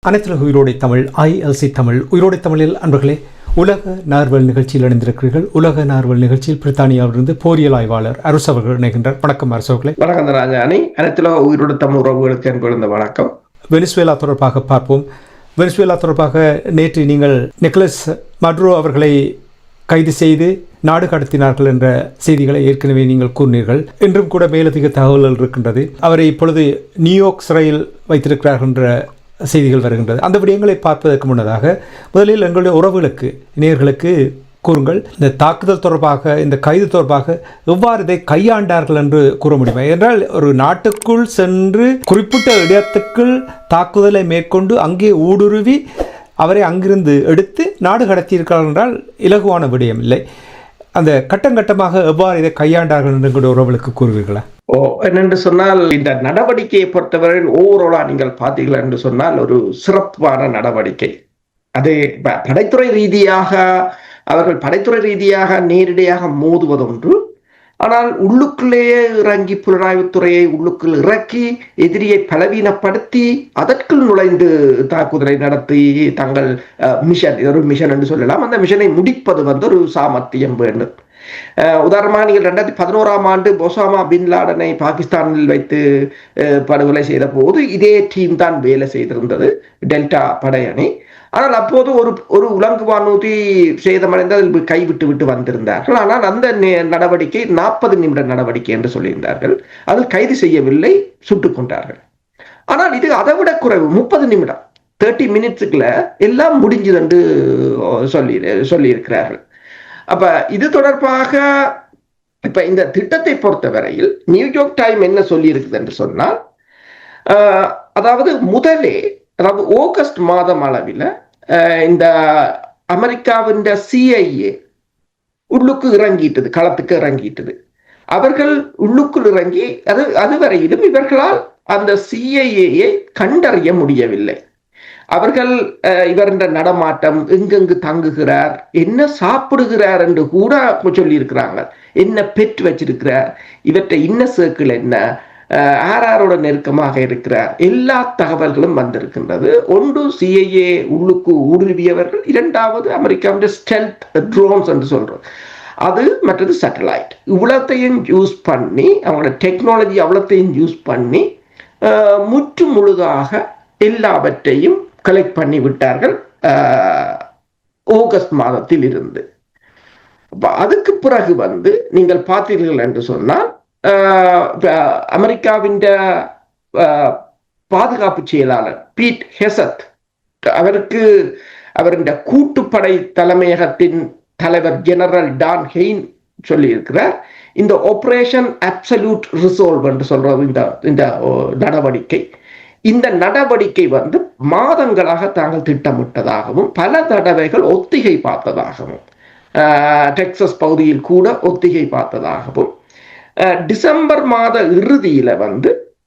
அனைத்துலக உயிரோடை தமிழ் ILC தமிழ் உயிரோடை தமிழில் அன்பர்களே உலக நார்வல் நிகழ்ச்சியில் இணைந்திருக்கிறீர்கள். உலக நார்வல் நிகழ்ச்சியில் பிரித்தானியாவிலிருந்து போரியல் ஆய்வாளர் அரசு அவர்கள் இணைகின்றார். வணக்கம் அரசு அவர்களே. வணக்கம் ராஜாணி. அனைத்துலக உயிரோடை தமிழ் உறவுகளுக்கு என்பது வணக்கம். வெனிசுவேலா தொடர்பாக பார்ப்போம். வெனிசுவேலா தொடர்பாக நேற்று நீங்கள் நிக்கலஸ் மடுரோ அவர்களை கைது செய்து நாடு கடத்தினார்கள் என்ற செய்திகளை ஏற்கனவே நீங்கள் கூறினீர்கள். இன்றும் கூட மேலதிக தகவல்கள் இருக்கின்றது. அவரை இப்பொழுது நியூயார்க் சிறையில் வைத்திருக்கிறார்கள் என்ற செய்திகள் வருகின்றது. அந்த விடயங்களை பார்ப்பதற்கு முன்னதாக முதலில் எங்களுடைய உறவுகளுக்கு நேயர்களுக்கு கூறுங்கள், இந்த தாக்குதல் தொடர்பாக, இந்த கைது தொடர்பாக எவ்வாறு இதை கையாண்டார்கள் என்று கூற முடியுமா? என்றால் ஒரு நாட்டுக்குள் சென்று குறிப்பிட்ட இடத்துக்குள் தாக்குதலை மேற்கொண்டு அங்கே ஊடுருவி அவரை அங்கிருந்து எடுத்து நாடு கடத்தியிருக்கிறார்கள் என்றால் இலகுவான விடயம் இல்லை. அந்த கட்டம் கட்டமாக எவ்வாறு இதை கையாண்டார்கள் என்று எங்களுடைய உறவுகளுக்கு கூறுவீர்களா? என்னென்று சொன்னால், இந்த நடவடிக்கையை பொறுத்தவரை ஓவரோலா நீங்கள் பார்த்தீர்கள் என்று சொன்னால் ஒரு சிறப்பான நடவடிக்கை. அது படைத்துறை ரீதியாக அவர்கள் படைத்துறை ரீதியாக நேரடியாக மோதுவதொன்று, ஆனால் உள்ளுக்குள்ளேயே இறங்கி புலனாய்வுத்துறையை உள்ளுக்குள் இறக்கி எதிரியை பலவீனப்படுத்தி அதற்குள் நுழைந்து தாக்குதலை நடத்தி தங்கள் மிஷன், ஒரு மிஷன் என்று சொல்லலாம், அந்த மிஷனை முடிப்பது ஒரு சாமர்த்தியம் வேண்டும். உதாரணமாக நீங்கள் 2011ஆம் ஆண்டு ஒசாமா பின் லாடனை பாகிஸ்தானில் வைத்து படுகொலை செய்த போது இதே டீம் தான் வேலை செய்திருந்தது, டெல்டா படையணி. ஆனால் அப்போது ஒரு உலங்கு வானூர்தி சேதமடைந்து அதில் கைவிட்டு விட்டு வந்திருந்தார்கள். ஆனால் அந்த நடவடிக்கை 40 நிமிட நடவடிக்கை என்று சொல்லியிருந்தார்கள். அதில் கைது செய்யவில்லை, சுட்டுக் கொண்டார்கள். ஆனால் இது அதை விட குறைவு, 30 நிமிடம் 30 மினிட்ஸுக்குள்ள எல்லாம் முடிஞ்சது என்று சொல்லியிருக்கிறார்கள். அப்ப இது தொடர்பாக இப்ப இந்த திட்டத்தை பொறுத்தவரையில் நியூயார்க் டைம் என்ன சொல்லி இருக்குது என்று சொன்னால், அதாவது ஆகஸ்ட் மாதம் அளவில் இந்த அமெரிக்காவின் CIA உள்ளுக்கு இறங்கிட்டது, களத்துக்கு இறங்கிட்டது. அவர்கள் உள்ளுக்குள் இறங்கி அதுவரையிலும் இவர்களால் அந்த CIA கண்டறிய முடியவில்லை. அவர்கள் இவரின் நடமாட்டம், எங்கெங்கு தங்குகிறார், என்ன சாப்பிடுகிறார் என்று கூட சொல்லி இருக்கிறாங்க. என்ன பெட் வச்சிருக்கிறார், இவற்றை இன்ன சர்க்கிள் என்ன, ஆரோட நெருக்கமாக இருக்கிறார், எல்லா தகவல்களும் வந்திருக்கின்றது. ஒன்று CIA உள்ளுக்கு ஊடுருவியவர்கள், இரண்டாவது அமெரிக்காவுடைய ஸ்டெல்த் ட்ரோன்ஸ் என்று சொல்றோம் அது, மற்றது சேட்டலைட். இவ்வளத்தையும் யூஸ் பண்ணி, அவங்களோட டெக்னாலஜி அவ்வளத்தையும் யூஸ் பண்ணி முற்று முழுதாக எல்லாவற்றையும் கலெக்ட் பண்ணி விட்டார்கள் ஆகஸ்ட் மாதத்தில் இருந்து. அதுக்கு பிறகு நீங்கள் பார்த்தீர்கள் என்று சொன்னால், அமெரிக்காவின் பாதுகாப்பு செயலாளர் பீட் ஹெசத் அவருடைய கூட்டுப்படை தலைமையகத்தின் தலைவர் ஜெனரல் டான் ஹெயின் சொல்லி இருக்கிறார், இந்த ஆபரேஷன் அப்சல்யூட் ரிசால்வ் என்று சொல்றது இந்த நடவடிக்கை. இந்த நடவடிக்கை மாதங்களாக தாங்கள் திட்டமிட்டதாகவும் பல தடவைகள் ஒத்திகை பார்த்ததாகவும், டெக்சஸ் பகுதியில் கூட ஒத்திகை பார்த்ததாகவும், டிசம்பர் மாத இறுதியில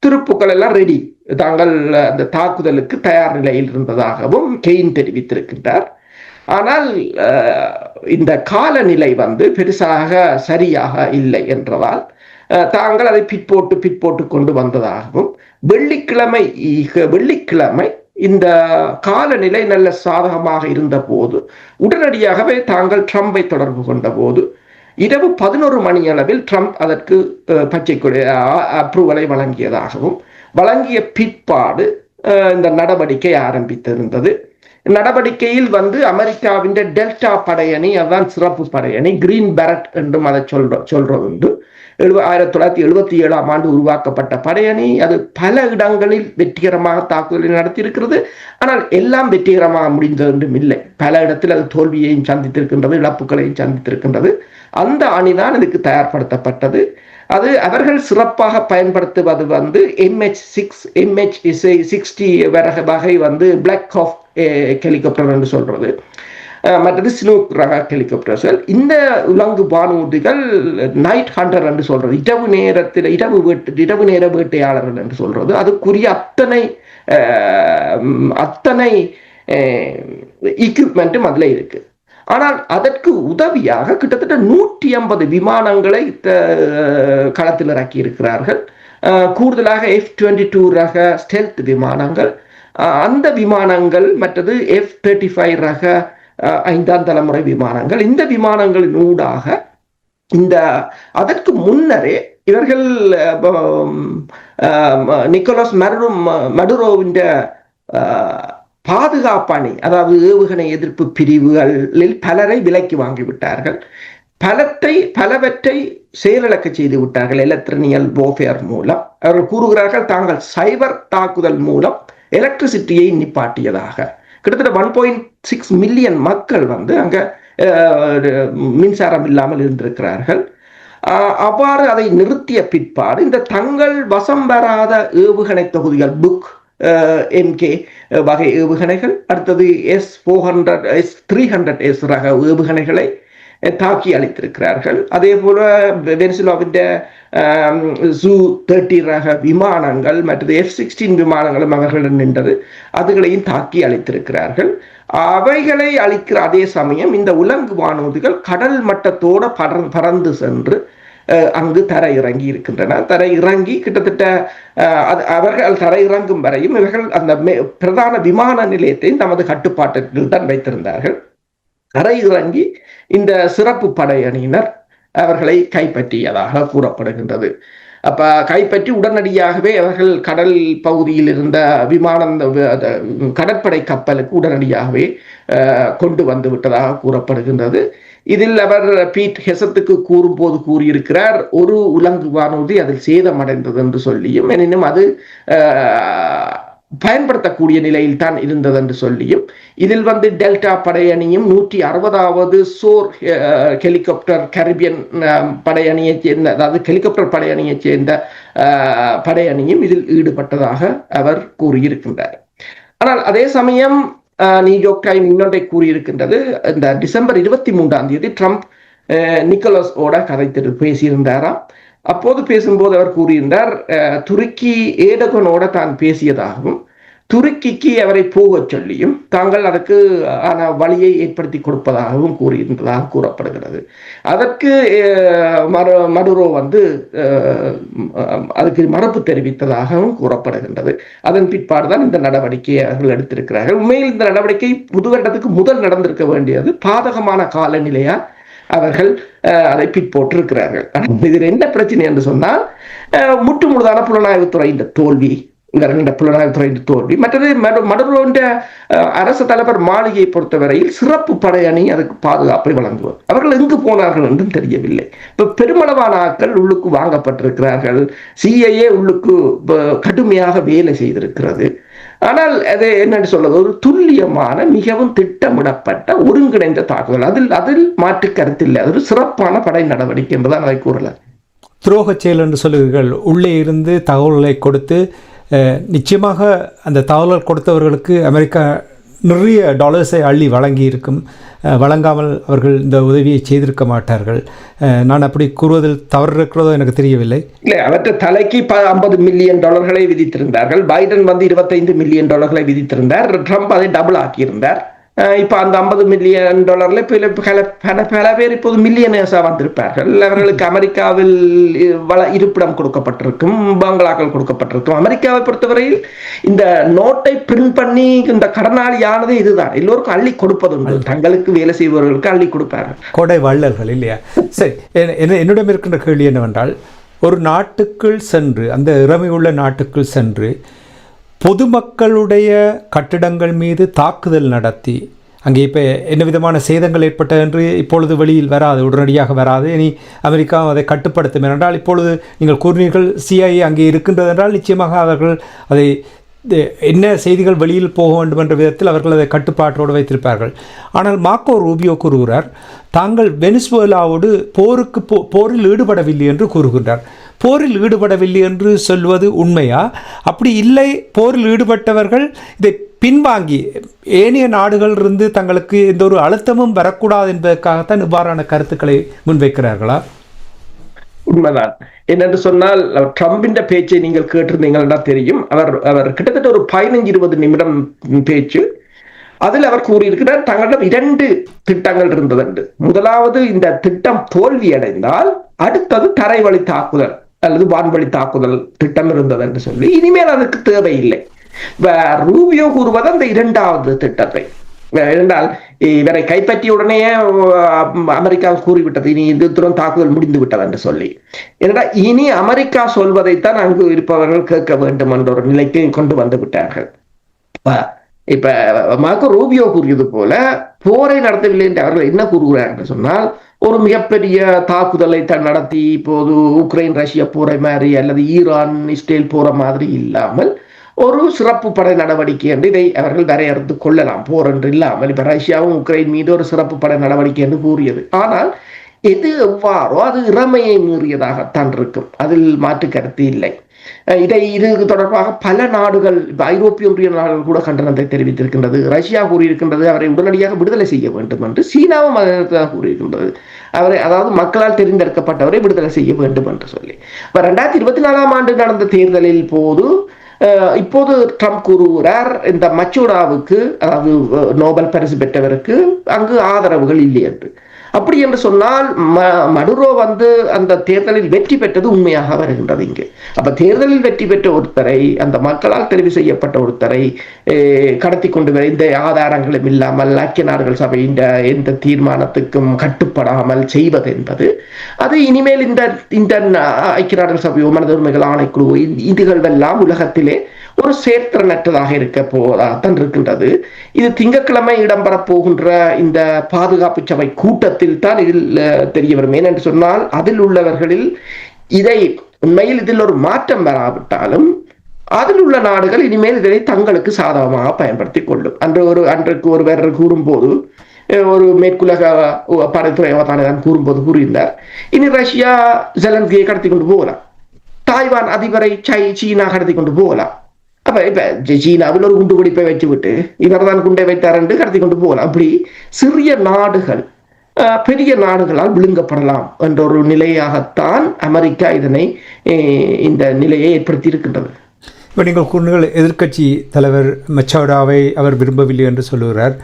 திருப்புக்கள் எல்லாம் ரெடி, தாங்கள் அந்த தாக்குதலுக்கு தயார் நிலையில் இருந்ததாகவும் கெயின் தெரிவித்திருக்கின்றார். ஆனால் இந்த காலநிலை பெருசாக சரியாக இல்லை என்றதால் தாங்கள் அதை பிற்போட்டு கொண்டு வந்ததாகவும், வெள்ளிக்கிழமை இந்த காலநிலை நல்ல சாதகமாக இருந்த போது உடனடியாகவே தாங்கள் ட்ரம்பை தொடர்பு கொண்ட போது இரவு 11 மணி அளவில் ட்ரம்ப் அதற்கு பச்சை கொடி அப்ரூவலை வழங்கியதாகவும், வழங்கிய பிற்பாடு இந்த நடவடிக்கை ஆரம்பித்திருந்தது. நடவடிக்கையில் அமெரிக்காவின் டெல்டா படையணி, அதுதான் சிறப்பு படையணி, கிரீன் பேரட் என்றும் அதை சொல்றது 1977ஆம் ஆண்டு உருவாக்கப்பட்ட படையணி. அது பல இடங்களில் வெற்றிகரமாக தாக்குதலை நடத்தியிருக்கிறது. ஆனால் எல்லாம் வெற்றிகரமாக முடிந்தது என்றும் இல்லை. பல இடத்தில் அது தோல்வியையும் சந்தித்திருக்கின்றது, இழப்புகளையும் சந்தித்திருக்கின்றது. அந்த அணிதான் இதுக்கு தயார்படுத்தப்பட்டது. அது அவர்கள் சிறப்பாக பயன்படுத்துவது MH6 MH60 வகை பிளாக் ஹாக் ஹெலிகாப்டர் என்று சொல்றது, மற்றது ஸ்னூக் ரக ஹெலிகாப்டர்கள். இந்த உலங்கு வானூர்திகள் நைட் ஹண்டர் என்று சொல்றது, இரவு நேர வேட்டையாளர்கள் என்று சொல்றது. அதுக்குரிய அத்தனை எக்யூப்மெண்ட்டும் அதுல இருக்கு. ஆனால் அதற்கு உதவியாக கிட்டத்தட்ட 150 விமானங்களை களத்தில் இறக்கி இருக்கிறார்கள். கூடுதலாக F-22 ரக ஸ்டெல்த் விமானங்கள், அந்த விமானங்கள் மற்றது F-35 ரக 5ஆம் தலைமுறை விமானங்கள், இந்த விமானங்களின் ஊடாக அதற்கு முன்னரே இவர்கள் நிக்கோலஸ் மடுரோவின் பாதுகாப்பணி, அதாவது ஏவுகணை எதிர்ப்பு பிரிவுகளில் பலரை விலைக்கு வாங்கிவிட்டார்கள். பலவற்றை செயலிழக்க செய்து விட்டார்கள் எலக்ட்ரானியல் வார்ஃபேர் மூலம். அவர்கள் கூறுகிறார்கள் தாங்கள் சைபர் தாக்குதல் மூலம் எலக்ட்ரிசிட்டியை நிப்பாட்டியதாக. கிட்டத்தட்ட 1.6 மில்லியன் மக்கள் அங்க மின்சாரம் இல்லாமல் இருந்திருக்கிறார்கள். அவ்வாறு அதை நிறுத்திய பிற்பாடு இந்த தங்கள் வசம் வராத ஏவுகணை தொகுதிகள் புக் MK வகை ஏவுகணைகள், அடுத்தது S-400 S-300S ரக ஏவுகணைகளை தாக்கி அளித்திருக்கிறார்கள். அதே போல வெனிசுலாவின் Su-30 ரக விமானங்கள் மற்றது F-16 விமானங்களும் அவர்களிடம் நின்றது, அதுகளையும் தாக்கி அளித்திருக்கிறார்கள். அவைகளை அளிக்கிற அதே சமயம் இந்த உலங்கு வானூர்திகள் கடல் மட்டத்தோடு பறந்து சென்று அங்கு தரை இறங்கி இருக்கின்றன. தரை இறங்கி கிட்டத்தட்ட அவர்கள் தரை இறங்கும் வரையும் இவர்கள் அந்த பிரதான விமான நிலையத்தை தமது கட்டுப்பாட்டில் தான் வைத்திருந்தார்கள். தரை இறங்கி இந்த சிறப்பு படையணியினர் அவர்களை கைப்பற்றியதாக கூறப்படுகின்றது. அப்ப கைப்பற்றி உடனடியாகவே அவர்கள் கடல் பகுதியில் இருந்த கடற்படை கப்பலுக்கு உடனடியாகவே கொண்டு வந்து விட்டதாக கூறப்படுகின்றது. இதில் அவர் பீட் ஹெசத்துக்கு கூறும்போது கூறியிருக்கிறார், ஒரு உலங்கு வானூர்தி அதில் சேதமடைந்தது என்று சொல்லியும், எனினும் அது பயன்படுத்தக்கூடிய நிலையில் தான் இருந்தது என்று சொல்லியும், இதில் டெல்டா படையணியும் 160வது சோர் ஹெலிகாப்டர் கரிபியன் படையணியைச் சேர்ந்த, அதாவது ஹெலிகாப்டர் படையணியைச் சேர்ந்த படையணியும் இதில் ஈடுபட்டதாக அவர் கூறியிருக்கின்றார். ஆனால் அதே சமயம் நியூயார்க் டைம் இன்னொன்றை கூறியிருக்கின்றது. இந்த டிசம்பர் 23ஆம் தேதி ட்ரம்ப் நிக்கோலஸ் ஓட கதைத்து பேசியிருந்தாராம். அப்போது பேசும்போது அவர் கூறியிருந்தார், துருக்கி ஏடகனோட தான் பேசியதாகவும் துருக்கிக்கு அவரை போகச் சொல்லியும் தாங்கள் அதற்கு வழியை ஏற்படுத்தி கொடுப்பதாகவும் கூறியிருந்ததாக கூறப்படுகிறது. அதற்கு மடுரோ அதுக்கு மறுப்பு தெரிவித்ததாகவும் கூறப்படுகின்றது. அதன் பிற்பாடுதான் இந்த நடவடிக்கையை அவர்கள் எடுத்திருக்கிறார்கள். உண்மையில் இந்த நடவடிக்கை புதுவருடத்துக்கு முதல் நடந்திருக்க வேண்டியது, பாதகமான காலநிலையா அவர்கள் அதை பிற்போட்டிருக்கிறார்கள். இதில் என்ன பிரச்சனை என்று சொன்னால், முற்று முழுதான புலனாய்வுத்துறையின் தோல்வி, புலனாய்வுத்துறையின் தோல்வி. மற்றது மடுரோவின் அரசு தலைவர் மாளிகையை பொறுத்தவரையில் சிறப்பு படையணி அதுக்கு பாதுகாப்பை வழங்குவார். அவர்கள் எங்கு போனார்கள் என்றும் தெரியவில்லை. இப்ப பெருமளவான ஆட்கள் உள்ளுக்கு வாங்கப்பட்டிருக்கிறார்கள். CIA உள்ளுக்கு கடுமையாக வேலை செய்திருக்கிறது. ஆனால் அது என்னன்னு சொல்றது, ஒரு துல்லியமான மிகவும் திட்டமிடப்பட்ட ஒருங்கிணைந்த தாக்குதல். அதில் மாற்று கருத்தில்லை. அது ஒரு சிறப்பான படை நடவடிக்கை என்பதான் அதை கூறல. துரோக செயல் என்று சொல்லுவீர்கள். உள்ளே இருந்து தகவல்களை கொடுத்து நிச்சயமாக அந்த தகவல்கள் கொடுத்தவர்களுக்கு அமெரிக்கா நிறைய டாலர்ஸை அள்ளி வழங்கி இருக்கும். வழங்காமல் அவர்கள் இந்த உதவியை செய்திருக்க மாட்டார்கள். நான் அப்படி கூறுவதில் தவறு இருக்கிறதோ எனக்கு தெரியவில்லை. இல்லை, அவற்றை தலைக்கு $50 மில்லியன் விதித்திருந்தார்கள். பைடன் $25 மில்லியன் விதித்திருந்தார். ட்ரம்ப் அதை டபுள் ஆக்கியிருந்தார். இப்ப அந்த $50 மில்லியன் பல பேர் இப்போது மில்லியனர்ஸா வந்திருப்பார்கள். அவர்களுக்கு அமெரிக்காவில் இருப்பிடம் கொடுக்கப்பட்டிருக்கும், பங்களாக்கள் கொடுக்கப்பட்டிருக்கும். அமெரிக்காவை பொறுத்தவரையில் இந்த நோட்டை பிரிண்ட் பண்ணி இந்த கடனாளியானது இதுதான். எல்லோருக்கும் அள்ளி கொடுப்பது, தங்களுக்கு வேலை செய்பவர்களுக்கு அள்ளி கொடுப்பார்கள். கொடை வள்ளல்கள் இல்லையா? சரி, என்னிடம் இருக்கின்ற கேள்வி என்னவென்றால், ஒரு நாட்டுக்குள் சென்று, அந்த இறமையுள்ள நாட்டுக்குள் சென்று பொதுமக்களுடைய கட்டிடங்கள் மீது தாக்குதல் நடத்தி அங்கே இப்போ என்ன விதமான சேதங்கள் ஏற்பட்டது என்று இப்பொழுது வெளியில் வராது, உடனடியாக வராது. இனி அமெரிக்கா அதை கட்டுப்படுத்தும் என்றால், இப்பொழுது நீங்கள் கூறினீர்கள் CIA அங்கே இருக்கின்றது என்றால் நிச்சயமாக அவர்கள் அதை என்ன செய்திகள் வெளியில் போக வேண்டும் என்ற விதத்தில் அவர்கள் அதை கட்டுப்பாட்டோடு வைத்திருப்பார்கள். ஆனால் மார்க்கோ ரூபியோ கூறுகிறார், தாங்கள் வெனிசுவேலாவோடு போரில் ஈடுபடவில்லை என்று கூறுகின்றார். போரில் ஈடுபடவில்லை என்று சொல்வது உண்மையா? அப்படி இல்லை, போரில் ஈடுபட்டவர்கள் இதை பின்வாங்கி ஏனைய நாடுகளிலிருந்து தங்களுக்கு எந்த ஒரு அழுத்தமும் வரக்கூடாது என்பதற்காகத்தான் இவ்வாறான கருத்துக்களை முன்வைக்கிறார்களா? உண்மைதான். என்னென்று சொன்னால், ட்ரம்பின் பேச்சை நீங்கள் கேட்டிருந்தீங்கன்னா தெரியும். அவர் கிட்டத்தட்ட ஒரு 15-20 நிமிடம் பேச்சு. அதில் அவர் கூறியிருக்கிறார், தங்களிடம் 2 திட்டங்கள் இருந்தது. முதலாவது, இந்த திட்டம் தோல்வியடைந்தால் அடுத்தது தரைவழி தாக்குதல் அல்லது வான்வழி தாக்குதல் திட்டம் இருந்தது என்று சொல்லி, இனிமேல் அதுக்கு தேவையில்லை. ரூபியோ கூறுவது அந்த இரண்டாவது திட்டத்தை என்றால் இவரை கைப்பற்றிய உடனே அமெரிக்கா கூறிவிட்டது இனி இந்த தாக்குதல் முடிந்து விட்டது என்று சொல்லி. ஏனென்றால் இனி அமெரிக்கா சொல்வதைத்தான் அங்கு இருப்பவர்கள் கேட்க வேண்டும் என்ற ஒரு நிலைக்கு கொண்டு வந்து விட்டார்கள். இப்ப மார்க்கோ ரூபியோ கூறியது போல போரை நடத்தவில்லை என்று அவர்கள் என்ன கூறுகிறார் என்று சொன்னால், ஒரு மிகப்பெரிய தாக்குதலை நடத்தி இப்போது உக்ரைன் ரஷ்யா போரை மாதிரி அல்லது ஈரான் இஸ்ரேல் போற மாதிரி இல்லாமல் ஒரு சிறப்பு படை நடவடிக்கை என்று இதை அவர்கள் வரையறுத்து கொள்ளலாம். போர் என்று இல்லாமல் இப்ப ரஷ்யாவும் உக்ரைன் மீது ஒரு சிறப்பு படை நடவடிக்கை என்று கூறியது. ஆனால் எது எவ்வாறோ அது இறமையை மீறியதாகத்தான் இருக்கும், அதில் மாற்று கருத்து இல்லை. இது தொடர்பாக பல நாடுகள், ஐரோப்பிய ஒன்றிய நாடுகள் கூட கண்டனத்தை தெரிவித்திருக்கின்றது. ரஷ்யா கூறியிருக்கின்றது அவரை உடனடியாக விடுதலை செய்ய வேண்டும் என்று. சீனாவும் கூறியிருக்கின்றது அவரை, அதாவது மக்களால் தெரிந்தெடுக்கப்பட்டவரை விடுதலை செய்ய வேண்டும் என்று சொல்லி. 2024 ஆண்டு நடந்த தேர்தலில் போது இப்போது ட்ரம்ப் கூறுகிறார் இந்த மச்சோடாவுக்கு, அதாவது நோபல் பரிசு பெற்றவருக்கு அங்கு ஆதரவுகள் இல்லை என்று. அப்படி என்று சொன்னால் மடுரோ அந்த தேர்தலில் வெற்றி பெற்றது உண்மையாக வருகின்றது இங்கு. அப்ப தேர்தலில் வெற்றி பெற்ற ஒருத்தரை, அந்த மக்களால் தெரிவு செய்யப்பட்ட ஒருத்தரை கடத்தி கொண்டு வர இந்த ஆதாரங்களும் இல்லாமல் ஐக்கிய நாடுகள் சபை எந்த தீர்மானத்துக்கும் கட்டுப்படாமல் செய்வது என்பது அது இனிமேல் இந்த ஐக்கிய நாடுகள் சபையோ மனித உரிமைகள் ஆணைக்குழு இதுகளெல்லாம் உலகத்திலே ஒரு சேர்த்திறனற்றதாக இருக்க போதான் இருக்கின்றது. இது திங்கட்கிழமை இடம்பெறப் போகின்ற இந்த பாதுகாப்பு சபை கூட்டத்தில் தான் இதில் தெரிய வரும். ஏனென்று சொன்னால் அதில் உள்ளவர்களில் உண்மையில் இதில் ஒரு மாற்றம் வராவிட்டாலும் அதில் உள்ள நாடுகள் இனிமேல் இதை தங்களுக்கு சாதகமாக பயன்படுத்திக் கொள்ளும். அன்றைக்கு ஒருவர் கூறும்போது, ஒரு மேற்குலக படைத்துறை அவதானிதான் கூறும்போது கூறியிருந்தார், இனி ரஷ்யா ஜெலன்ஸ்கியை கடத்தி கொண்டு போகலாம், தாய்வான் அதிபரை சீனா கடத்தி கொண்டு போகலாம். அப்ப இப்ப சீனாவில் ஒரு குண்டு வெடிப்பை வச்சு விட்டு இவர் தான் குண்டை வைத்தார் என்று கடத்தி கொண்டு போகலாம். அப்படி சிறிய நாடுகள் பெரிய நாடுகளால் விழுங்கப்படலாம் என்ற ஒரு நிலையாகத்தான் அமெரிக்கா இந்த நிலையை ஏற்படுத்தி இருக்கின்றது. இப்போ நீங்கள் கூறுங்கள், எதிர்க்கட்சி தலைவர் மச்சோடாவை அவர் விரும்பவில்லை என்று சொல்லுகிறார்.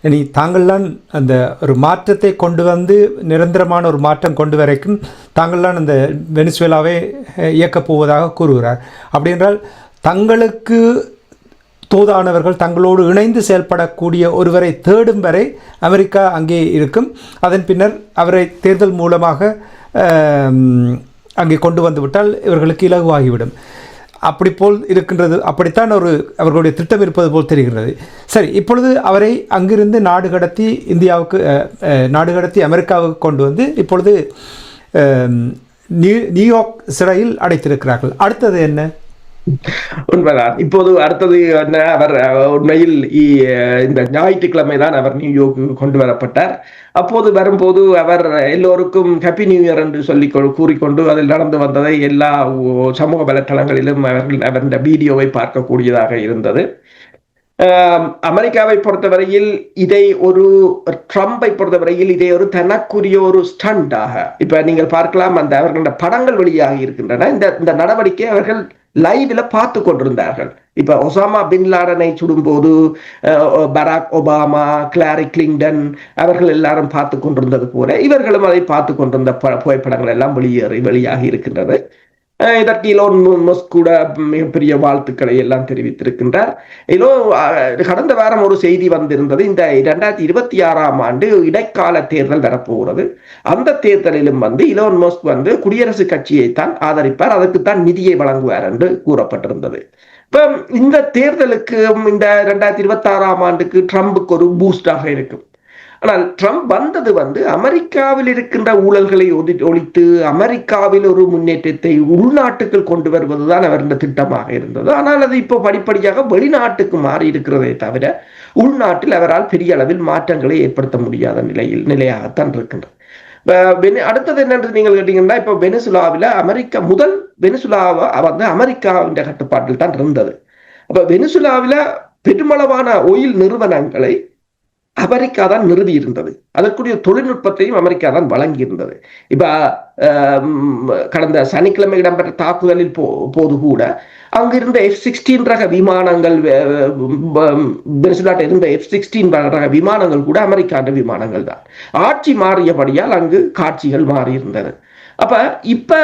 இனி தாங்கள்தான் அந்த ஒரு மாற்றத்தை கொண்டு வந்து நிரந்தரமான ஒரு மாற்றம் கொண்டு வரைக்கும் தாங்கள்தான் அந்த வெனிசுவேலாவை இயக்கப் போவதாக கூறுகிறார். அப்படி என்றால் தங்களுக்கு தோதானவர்கள் தங்களோடு இணைந்து செயல்படக்கூடிய ஒருவரை தேடும் வரை அமெரிக்கா அங்கே இருக்கும். அதன் பின்னர் அவரை தேர்தல் மூலமாக அங்கே கொண்டு வந்துவிட்டால் இவர்களுக்கு இலகுவாகிவிடும். அப்படி போல் இருக்கின்றது. அப்படித்தான் அவர்களுடைய திட்டம் இருப்பது போல் தெரிகிறது. சரி, இப்பொழுது அவரை அங்கிருந்து நாடு கடத்தி அமெரிக்காவுக்கு கொண்டு வந்து இப்பொழுது நியூயார்க் சிறையில் அடைத்திருக்கிறார்கள். அடுத்தது என்ன? உண்மைதான். இப்போது அடுத்தது என்ன, அவர் உண்மையில் இந்த ஞாயிற்றுக்கிழமை தான் அவர் நியூயார்க்கு கொண்டு வரப்பட்டார். அப்போது வரும்போது அவர் எல்லோருக்கும் ஹாப்பி நியூ இயர் என்று சொல்லி கூறிக்கொண்டு அதில் நடந்து வந்ததை எல்லா சமூக வலைத்தளங்களிலும் அவர் இந்த வீடியோவை பார்க்கக்கூடியதாக இருந்தது. அமெரிக்காவை பொறுத்தவரையில் ட்ரம்பை பொறுத்தவரையில் இதை ஒரு தனக்குரிய ஒரு ஸ்டண்டாக இப்ப நீங்கள் பார்க்கலாம். அவர்களோட படங்கள் வெளியாகி இருக்கின்றன. இந்த நடவடிக்கை அவர்கள் லைவ்ல பார்த்து கொண்டிருந்தார்கள். இப்ப ஒசாமா பின் லாடனை சுடும்போது பராக் ஒபாமா, கிளாரி கிளின்டன் அவர்கள் எல்லாரும் பார்த்து கொண்டிருந்தது போல இவர்களும் அதை பார்த்து கொண்டிருந்த புகைப்படங்கள் எல்லாம் வெளியாகி இருக்கின்றது. இதற்கு இலோன் மஸ்க் கூட மிகப்பெரிய வாழ்த்துக்களை எல்லாம் தெரிவித்திருக்கின்றார். கடந்த வாரம் ஒரு செய்தி வந்திருந்தது, இந்த 2026 ஆண்டு இடைக்கால தேர்தல் வரப்போகிறது. அந்த தேர்தலிலும் இலோன் மஸ்க் குடியரசுக் கட்சியை தான் ஆதரிப்பார், அதற்குத்தான் நிதியை வழங்குவார் என்று கூறப்பட்டிருந்தது. இப்ப இந்த தேர்தலுக்கு இந்த 2026 ஆண்டுக்கு ட்ரம்புக்கு ஒரு பூஸ்டாக இருக்கும். ஆனால் ட்ரம்ப் வந்தது அமெரிக்காவில் இருக்கின்ற ஊழல்களை ஒழித்து அமெரிக்காவில் ஒரு முன்னேற்றத்தை உள்நாட்டுக்குள் கொண்டு வருவதுதான் அவருடைய திட்டமாக இருந்தது. ஆனால் அது இப்போ படிப்படியாக வெளிநாட்டுக்கு மாறி இருக்கிறதே தவிர உள்நாட்டில் அவரால் பெரிய அளவில் மாற்றங்களை ஏற்படுத்த முடியாத நிலையாகத்தான் இருக்கின்றது. அடுத்தது என்னென்று நீங்கள் கேட்டீங்கன்னா, இப்போ வெனிசுலாவில் வெனிசுலாவை அமெரிக்காவின் கட்டுப்பாட்டில் தான் இருந்தது. அப்ப வெனிசுலாவில் பெருமளவான ஆயில் நிறுவனங்களை அமெரிக்கா தான் நிறுவி இருந்தது. அதற்குரிய தொழில்நுட்பத்தையும் அமெரிக்கா தான் வழங்கி இருந்தது. இப்ப கடந்த சனிக்கிழமை இடம்பெற்ற தாக்குதலில் போது கூட அங்கிருந்த F-16 ரக விமானங்கள், வெனிசுலாட்ட இருந்த F-16 ரக விமானங்கள் கூட அமெரிக்காண்ட விமானங்கள் தான். ஆட்சி மாறியபடியால் அங்கு காட்சிகள் மாறி இருந்தது. அப்ப இப்ப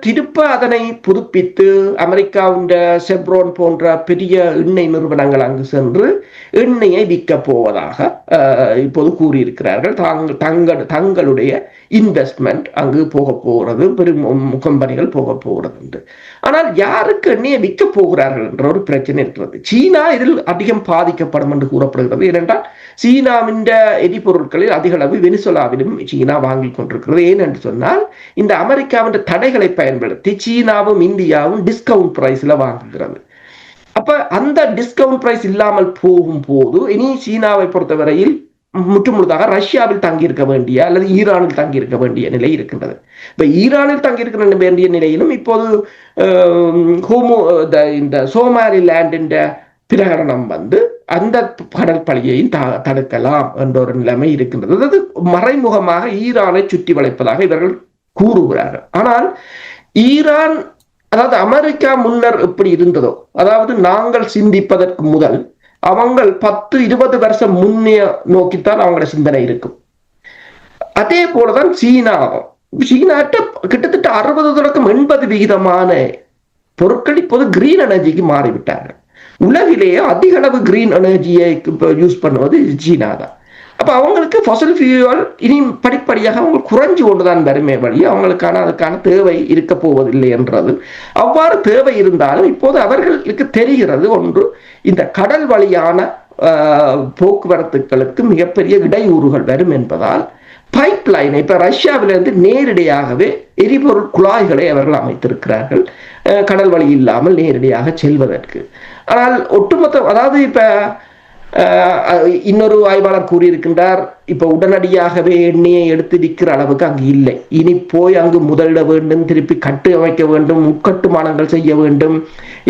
திருப்ப அதனை புதுப்பித்து அமெரிக்காவின் செப்ரோன் போன்ற பெரிய எண்ணெய் நிறுவனங்கள் அங்கு சென்று எண்ணெயை விற்க போவதாக இப்போது கூறியிருக்கிறார்கள். தங்களுடைய இன்வெஸ்ட்மெண்ட் அங்கு போக போகிறது, பெரும் கம்பெனிகள் போக போகிறது என்று. ஆனால் யாருக்கு எண்ணெயை விற்க போகிறார்கள் என்ற ஒரு பிரச்சனை இருக்கிறது. சீனா இதில் அதிகம் பாதிக்கப்படும் என்று கூறப்படுகிறது. ஏனென்றால் சீனாவின் எரிபொருட்களில் அதிக அளவு வெனிசுலாவிலும் சீனா வாங்கி கொண்டிருக்கிறது. ஏனென்று சொன்னால் இந்த அமெரிக்காவின் தடைகளை பயன்படுத்தி சீனாவும் இந்தியாவும் டிஸ்கவுண்ட் பிரைஸ்ல வாங்குகிறது. அப்ப அந்த டிஸ்கவுண்ட் பிரைஸ் இல்லாமல் போகும் போது இனி சீனாவை பொறுத்தவரையில் முற்றுமுழுதாக ரஷ்யாவில் தங்கியிருக்க வேண்டிய அல்லது ஈரானில் தங்கியிருக்க வேண்டிய நிலை இருக்கின்றது. இப்ப ஈரானில் தங்கியிருக்க வேண்டிய நிலையிலும் இப்போது இந்த சோமாலி லேண்டின் பிரகடனம் அந்த கடல் பழியையும் தடுக்கலாம் என்ற ஒரு நிலைமை இருக்கின்றது. அதாவது மறைமுகமாக ஈரானை சுற்றி வளைப்பதாக இவர்கள் கூறுகிறார்கள். ஆனால் ஈரான், அதாவது அமெரிக்கா முன்னர் எப்படி இருந்ததோ, அதாவது நாங்கள் சிந்திப்பதற்கு முதல் அவங்க 10-20 வருஷம் முன்னே நோக்கித்தான் அவங்களோட சிந்தனை இருக்கும். அதே போலதான் சீனாட்ட கிட்டத்தட்ட 60-80% பொருட்கள் இப்போது கிரீன் எனர்ஜிக்கு மாறிவிட்டார்கள். உலகிலேயே அதிக அளவு கிரீன் எனர்ஜியை யூஸ் பண்ணுவது சீனா தான். அப்ப அவங்களுக்கு ஃபசில் ஃபியூவல் இனி படிப்படியாக அவங்க குறைஞ்சு கொண்டுதான் வருமே வழி அதுக்கான தேவை இருக்க போவதில்லை என்றது. அவ்வாறு தேவை இருந்தாலும் இப்போது அவர்களுக்கு தெரிகிறது ஒன்று, இந்த கடல் வழியான போக்குவரத்துகளுக்கு மிகப்பெரிய இடையூறுகள் வரும் என்பதால் பைப் லைன் இப்ப ரஷ்யாவிலிருந்து நேரடியாகவே எரிபொருள் குழாய்களை அவர்கள் அமைத்திருக்கிறார்கள், கடல் வழி இல்லாமல் நேரடியாக செல்வதற்கு. ஆனால் ஒட்டுமொத்த, அதாவது இப்ப இன்னொரு ஆய்வாளர் கூறியிருக்கின்றார், இப்ப உடனடியாகவே எண்ணெயை எடுத்து விற்கிற அளவுக்கு அங்கு இல்லை. இனி போய் அங்கு முதலிட வேண்டும், திருப்பி கட்டு அமைக்க வேண்டும், உட்கட்டுமானங்கள் செய்ய வேண்டும்,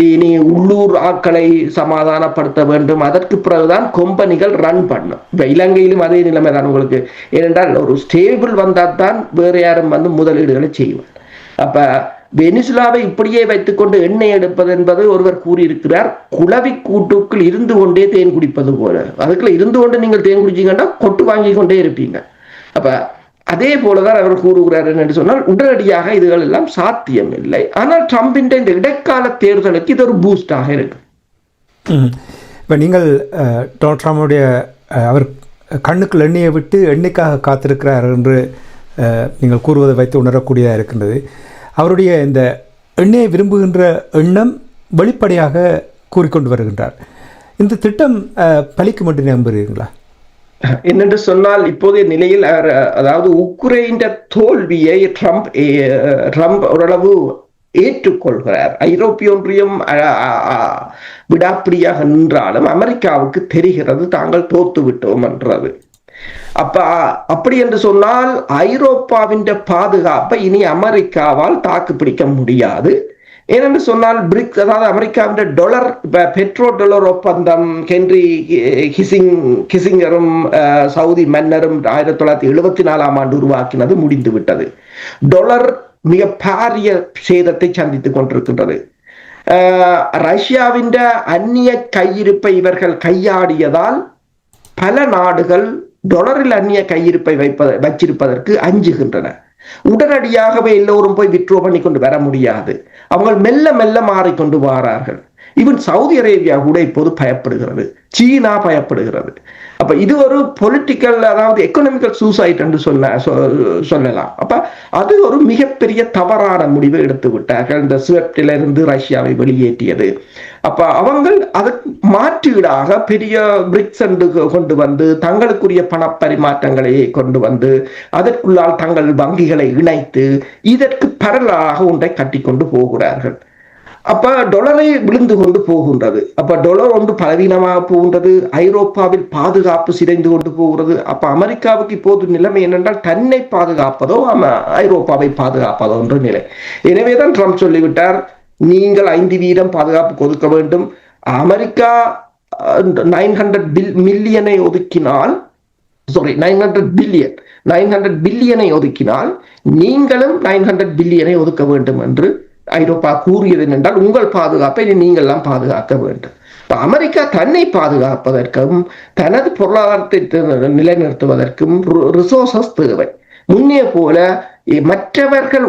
இனி உள்ளூர் ஆட்களை சமாதானப்படுத்த வேண்டும். அதற்கு பிறகுதான் கம்பெனிகள் ரன் பண்ணும். இப்ப இலங்கையிலும் அதே நிலைமை தான் உங்களுக்கு. ஏனென்றால் ஒரு ஸ்டேபிள் வந்தால் தான் வேற யாரும் முதலீடுகளை செய்வார். அப்ப வெனிசுலாவை இப்படியே வைத்துக்கொண்டு எண்ணெய் எடுப்பது என்பது ஒருவர் கூறியிருக்கிறார், குளவி கூட்டுக்குள் இருந்து கொண்டே தேன் குடிப்பது போல. அதுக்குள்ள இருந்து கொண்டு நீங்கள் தேன் குடிச்சீங்கன்னா கொட்டு வாங்கி கொண்டே இருப்பீங்க. அப்ப அதே போலதான் அவர் கூறுகிறார் என்று சொன்னால் உடனடியாக இதுகள் எல்லாம் சாத்தியம் இல்லை. ஆனால் ட்ரம்பின் இந்த இடைக்கால தேர்தலுக்கு இது ஒரு பூஸ்டாக இருக்கு. இப்போ நீங்கள் டொனால்ட் ட்ரம்புடைய அவர் கண்ணுக்குள் எண்ணெயை விட்டு எண்ணெய்க்காக காத்திருக்கிறார் என்று நீங்கள் கூறுவதை வைத்து உணரக்கூடியதாக இருக்கின்றது. அவருடைய இந்த எண்ணெயை விரும்புகின்ற எண்ணம் வெளிப்படையாக கூறிக்கொண்டு வருகின்றார். இந்த திட்டம் பலிக்கும் என்று நம்புகிறீர்களா? என்னென்று சொன்னால் இப்போதைய நிலையில் அதாவது உக்ரைன் தோல்வியை ட்ரம்ப் ஓரளவு ஏற்றுக்கொள்கிறார். ஐரோப்பிய ஒன்றியம் விடாப்பிடியாக நின்றாலும் அமெரிக்காவுக்கு தெரிகிறது தாங்கள் தோத்து விட்டோம் என்றது. அப்படி என்று சொன்னால் ஐரோப்பாவின் பாதுகாப்பை இனி அமெரிக்காவால் தாக்கு பிடிக்க முடியாது. ஏனென்று சொன்னால் பிரிக்ஸ், அதாவது அமெரிக்காவின் டாலர், பெட்ரோ டாலர் ஒப்பந்தம் ஹென்றி கிசிங்கரும் சவுதி மன்னரும் 1974 உருவாக்கினது முடிந்து விட்டது. டாலர் மிக பாரிய சேதத்தை சந்தித்துக் கொண்டிருக்கின்றது. ரஷ்யாவின் அந்நிய கையிருப்பை இவர்கள் கையாடியதால் பல நாடுகள் டாலரில் அந்நிய கையிருப்பை வச்சிருப்பதற்கு அஞ்சுகின்றன. உடனடியாகவே எல்லோரும் போய் வித்ட்ரோ பண்ணி கொண்டு வர முடியாது. அவங்க மெல்ல மெல்ல மாறிக்கொண்டு வாரார்கள். ஈவன் சவுதி அரேபியா கூட இப்போது பயப்படுகிறது, சீனா பயப்படுகிறது. அப்ப இது ஒரு பொலிட்டிக்கல், அதாவது எக்கனாமிக்கல் சூசைட் என்று சொல்லலாம். அப்ப அது ஒரு மிகப்பெரிய தவறான முடிவை எடுத்து விட்டார்கள், இந்த ஸ்வெப்டில இருந்து ரஷ்யாவை வெளியேற்றியது. அப்ப அவங்க அதற்கு மாற்றீடாக பெரிய பிரிக்ஸ் என்று கொண்டு வந்து தங்களுக்குரிய பணப்பரிமாற்றங்களை கொண்டு வந்து அதற்குள்ளால் தங்கள் வங்கிகளை இணைத்து இதற்கு பரலாக ஒன்றை கட்டிக்கொண்டு போகிறார்கள். அப்ப டொலரை விழுந்து கொண்டு போகின்றது. அப்ப டொலர் ஒன்று பலவீனமாக போகின்றது. ஐரோப்பாவில் பாதுகாப்பு சிதைந்து கொண்டு போகிறது. அப்ப அமெரிக்காவுக்கு இப்போது நிலைமை என்னென்றால் தன்னை பாதுகாப்பதோ ஐரோப்பாவை பாதுகாப்பதோ என்ற நிலை. எனவேதான் ட்ரம்ப் சொல்லிவிட்டார், நீங்கள் 5% பாதுகாப்பு ஒதுக்க வேண்டும். அமெரிக்கா 900 மில்லியனை ஒதுக்கினால், 900 பில்லியனை ஒதுக்கினால் நீங்களும் 900 பில்லியனை ஒதுக்க வேண்டும் என்று ஐரோப்பா கூறியது என்றால் உங்கள் பாதுகாப்பை நீங்கள் எல்லாம் பாதுகாக்க வேண்டும். அமெரிக்கா தன்னை பாதுகாப்பதற்கும் தனது பொருளாதாரத்தை நிலைநிறுத்துவதற்கும் ரிசோர்சஸ் தேவை. முன்னே போல மற்றவர்கள்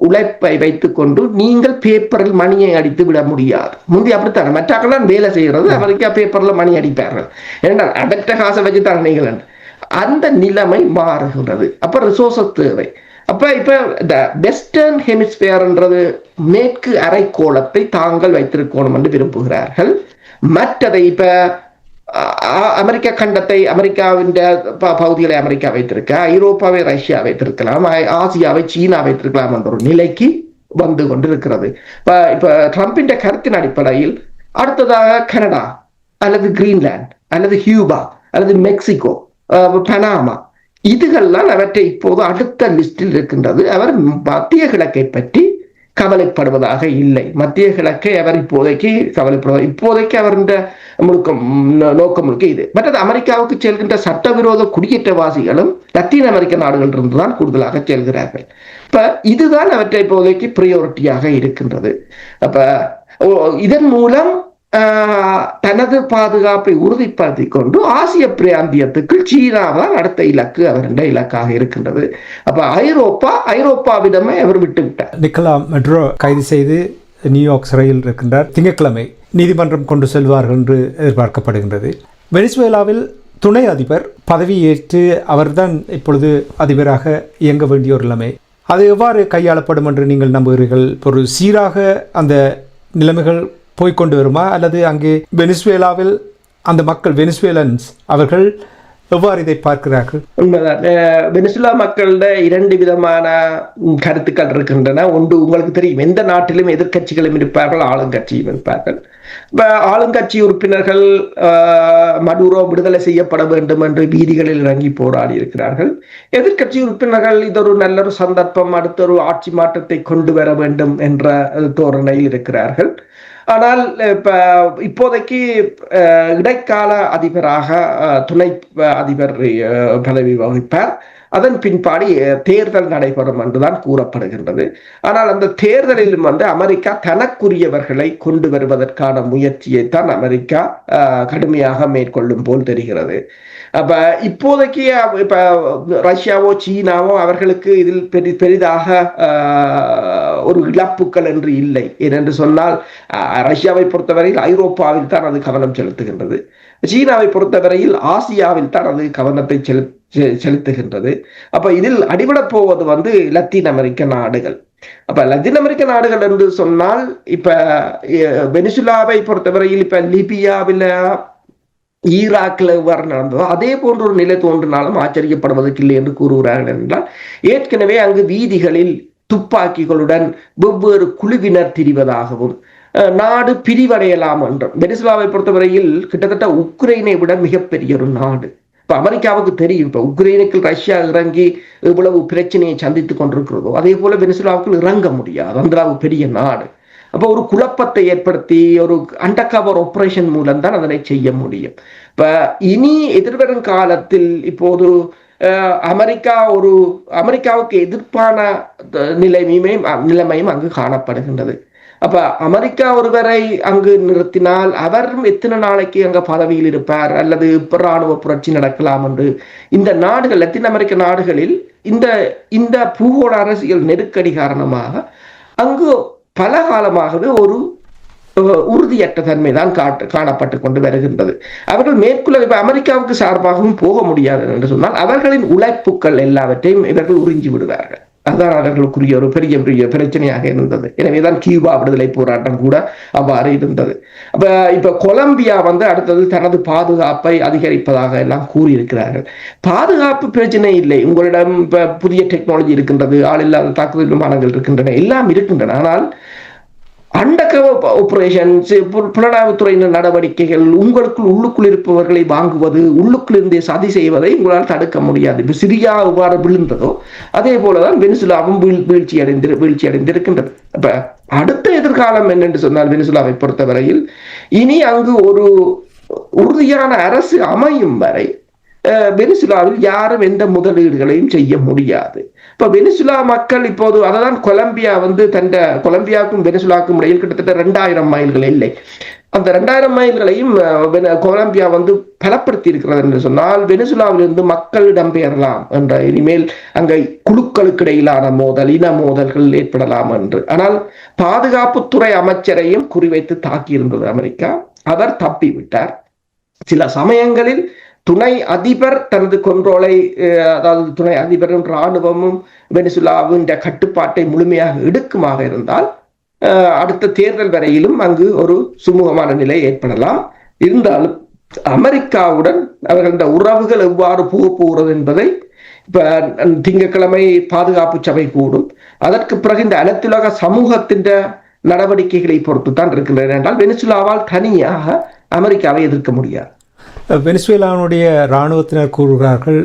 உழைப்பை வைத்துக்கொண்டு நீங்கள் பேப்பரில் மணியை அடித்து விட முடியாது. முந்தைய அப்படித்தான் மற்றவர்கள் வேலை செய்கிறது, அமெரிக்கா பேப்பர்ல மணி அடிப்பார்கள். ஏன்னா அடற்ற காசை வச்சுத்தான் நீங்கள் அந்த நிலைமை மாறுகின்றது. அப்ப ரிசோர்சஸ் தேவை. அப்ப இப்ப இந்த வெஸ்டர்ன் ஹெமிஸ்பியர்ன்றது மேற்கு அரைக்கோளத்தை தாங்கள் வைத்திருக்கணும் என்று விரும்புகிறார்கள். மற்றதை இப்ப அமெரிக்க கண்டத்தை அமெரிக்காவின் பகுதிகளை அமெரிக்கா வைத்திருக்க, ஐரோப்பாவை ரஷ்யா வைத்திருக்கலாம், ஆசியாவை சீனா வைத்திருக்கலாம் என்ற ஒரு நிலைக்கு வந்து கொண்டிருக்கிறது. இப்ப ட்ரம்பின் கருத்தின் அடிப்படையில் அடுத்ததாக கனடா அல்லது கிரீன்லாந்து அல்லது கியூபா அல்லது மெக்சிகோ, பனாமா, இதுகள்லாம் அவற்றை இப்போது அடுத்த லிஸ்டில் இருக்கின்றது. அவர் மத்திய கிழக்கை பற்றி கவலைப்படுவதாக இல்லை. மத்திய கிழக்கை அவர் இப்போதைக்கு கவலைப்படுவார். இப்போதைக்கு அவர் நோக்கம் முழுக்க இது. மற்றது அமெரிக்காவுக்கு செல்கின்ற சட்டவிரோத குடியேற்றவாசிகளும் லத்தீன் அமெரிக்க நாடுகள் இருந்துதான் கூடுதலாக செல்கிறார்கள். இப்ப இதுதான் அவற்றை இப்போதைக்கு பிரியோரிட்டியாக இருக்கின்றது. அப்ப இதன் மூலம் தனது பாதுகாப்பை உறுதிப்படுத்திக் கொண்டு ஆசிய பிராந்தியத்துக்கு சீனாவால் அடுத்த இலக்கு அவருடைய இலக்காக இருக்கின்றது. அப்ப ஐரோப்பாவிடமே அவர் விட்டுவிட்டார். நிக்கோலா மடுரோ கைது செய்து நியூயார்க் சிறையில் இருக்கின்றார். திங்கட்கிழமை நீதிமன்றம் கொண்டு செல்வார்கள் என்று எதிர்பார்க்கப்படுகின்றது. வெனிசுவேலாவில் துணை அதிபர் பதவியேற்று அவர்தான் இப்பொழுது அதிபராக இயங்க வேண்டிய ஒரு நிலைமை. அது எவ்வாறு கையாளப்படும் என்று நீங்கள் நம்புகிறீர்கள்? ஒரு சீராக அந்த நிலைமைகள் போய்கொண்டு வருமா, அல்லது அங்கே வெனிசுவேலாவில் அந்த மக்கள் வெனிசுவேலன்ஸ் அவர்கள் எவ்வாறு இதை பார்க்கிறார்கள்? உண்மைதான். வெனிசுலா மக்களோட இரண்டு விதமான கருத்துக்கள் இருக்கின்றன. ஒன்று, உங்களுக்கு தெரியும், எந்த நாட்டிலும் எதிர்கட்சிகளும் இருப்பார்கள், ஆளுங்கட்சியும் இருப்பார்கள். ஆளுங்கட்சி உறுப்பினர்கள் மடுரோ விடுதலை செய்யப்பட வேண்டும் என்று வீதிகளில் இறங்கி போராடி இருக்கிறார்கள். எதிர்கட்சி உறுப்பினர்கள் இது ஒரு நல்ல ஒரு சந்தர்ப்பம், அடுத்த ஒரு ஆட்சி மாற்றத்தை கொண்டு வர வேண்டும் என்ற தோரணையில் இருக்கிறார்கள். ஆனால் இப்போதைக்கு இடைக்கால அதிபராக துணை அதிபர் பதவி வகிப்பார். அதன் பின்பாடி தேர்தல் நடைபெறும் என்றுதான் கூறப்படுகின்றது. ஆனால் அந்த தேர்தலிலும் அமெரிக்கா தனக்குரியவர்களை கொண்டு வருவதற்கான முயற்சியை தான் அமெரிக்கா கடுமையாக மேற்கொள்ளும் போல் தெரிகிறது. அப்ப இப்போதைக்கு இப்ப ரஷ்யாவோ சீனாவோ அவர்களுக்கு இதில் பெரிதாக ஒரு இழப்புகள் என்று இல்லை. ஏனென்று சொன்னால் ரஷ்யாவை பொறுத்தவரையில் ஐரோப்பாவில் தான் அது கவனம் செலுத்துகின்றது. சீனாவை பொறுத்தவரையில் ஆசியாவில் தான் அது கவனத்தை செலுத்துகின்றது. அப்ப இதில் அடிபடப் போவது லத்தீன் அமெரிக்க நாடுகள். அப்ப லத்தீன் அமெரிக்க நாடுகள் என்று சொன்னால் இப்ப வெனிசுலாவை பொறுத்தவரையில் இப்ப லிபியாவில் ஈராக்கில் எவ்வாறு நடந்ததோ அதே போன்ற ஒரு நிலை தோன்றினாலும் ஆச்சரியப்படுவதற்கு இல்லை என்று கூறுகிறார்கள். என்றால் ஏற்கனவே அங்கு வீதிகளில் துப்பாக்கிகளுடன் வெவ்வேறு குழுவினர் திரிவதாகவும் நாடு பிரிவடையலாம் என்றும். வெனிசுலாவை பொறுத்தவரையில் கிட்டத்தட்ட உக்ரைனை விட மிகப்பெரிய ஒரு நாடு. இப்ப அமெரிக்காவுக்கு தெரியும், இப்ப உக்ரைனுக்கு ரஷ்யா இறங்கி இவ்வளவு பிரச்சனையை சந்தித்துக் கொண்டிருக்கிறதோ அதே போல வெனிசுலாவுக்கு இறங்க முடியாது, அந்த பெரிய நாடு. அப்போ ஒரு குழப்பத்தை ஏற்படுத்தி ஒரு அண்டர்கவர் ஆபரேஷன் மூலம் தான் அதனை செய்ய முடியும். இப்ப இனி எதிர்வரும் காலத்தில் இப்போது அமெரிக்காவுக்கு எதிர்ப்பான நிலைமையும் அங்கு காணப்படுகின்றது. அப்ப அமெரிக்கா ஒருவரை அங்கு நிறுத்தினால் அவர் எத்தனை நாளைக்கு அங்க பதவியில் இருப்பார், அல்லது இராணுவ புரட்சி நடக்கலாம் என்று இந்த நாடுகள், லத்தீன் அமெரிக்க நாடுகளில் இந்த பூகோள அரசியல் நெருக்கடி காரணமாக அங்கு பல காலமாகவே ஒரு உறுதியற்ற தன்மை தான் காணப்பட்டு கொண்டு வருகின்றது. அவர்கள் மேற்குள்ள அமெரிக்காவுக்கு சார்பாகவும் போக முடியாது என்று சொன்னால் அவர்களின் உழைப்புகள் எல்லாவற்றையும் இவர்கள் உறிஞ்சி விடுவார்கள். அதுதான் அவர்களுக்குரிய ஒரு பெரிய பெரிய பிரச்சனையாக இருந்தது. எனவேதான் கியூபா விடுதலை போராட்டம் கூட அவ்வாறு இருந்தது. இப்ப கொலம்பியா அடுத்தது தனது பாதுகாப்பை அதிகரிப்பதாக எல்லாம் கூறியிருக்கிறார்கள். பாதுகாப்பு பிரச்சனை இல்லை, உங்களிடம் இப்ப புதிய டெக்னாலஜி இருக்கின்றது, ஆளில்லாத தாக்குதல் விமானங்கள் இருக்கின்றன, எல்லாம் இருக்கின்றன. ஆனால் அண்டர்கவர் ஆபரேஷன்ஸ், புலனாய்வுத்துறையின் நடவடிக்கைகள், உள்ளுக்குள் இருப்பவர்களை வாங்குவது, உள்ளுக்குள் இருந்தே சதி செய்வதை உங்களால் தடுக்க முடியாது. இப்ப சிரியா எவ்வாறு விழுந்ததோ அதே போலதான் வெனிசுலாவும் வீழ்ச்சி அடைந்திருக்கின்றது. அப்ப அடுத்த எதிர்காலம் என்னென்று சொன்னால் வெனிசுலாவை பொறுத்தவரையில் இனி அங்கு ஒரு உறுதியான அரசு அமையும் வரை வெனிசுலாவில் யாரும் எந்த முதலீடுகளையும் செய்ய முடியாது. இப்ப வெனிசுலா மக்கள் இப்போது அதான் கொலம்பியா கொலம்பியாவுக்கும் வெனிசுலாவுக்கும் இடையில் கிட்டத்தட்ட 2000 மைல்கள் இல்லை. அந்த 2000 மைல்களையும் கொலம்பியா வந்து பலப்படுத்தி இருக்கிறது என்று சொன்னால் வெனிசுலாவிலிருந்து மக்கள் இடம்பெயரலாம் என்ற, இனிமேல் அங்கே குழுக்களுக்கு இடையிலான மோதல், இன மோதல்கள் ஏற்படலாம் என்று. ஆனால் பாதுகாப்புத்துறை அமைச்சரையும் குறிவைத்து தாக்கியிருந்தது அமெரிக்கா. அவர் தப்பி விட்டார். சில சமயங்களில் துணை அதிபர் தனது கொண்ட்ரோலை, அதாவது துணை அதிபரும் இராணுவமும் வெனிசுலாவின் கட்டுப்பாட்டை முழுமையாக எடுக்குமாக இருந்தால் அடுத்த தேர்தல் வரையிலும் அங்கு ஒரு சுமூகமான நிலை ஏற்படலாம். இருந்தாலும் அமெரிக்காவுடன் அவர்களது உறவுகள் எவ்வாறு போகிறது என்பதை இப்ப திங்கட்கிழமை பாதுகாப்பு சபை கூடும். அதற்கு பிறகு இந்த அனைத்துலக சமூகத்தின் நடவடிக்கைகளை பொறுத்து தான் இருக்கின்றன. என்றால் வெனிசுலாவால் தனியாக அமெரிக்காவை எதிர்க்க முடியாது. வெனிசுவேலாவுடைய இராணுவத்தினர் கூறுகிறார்கள்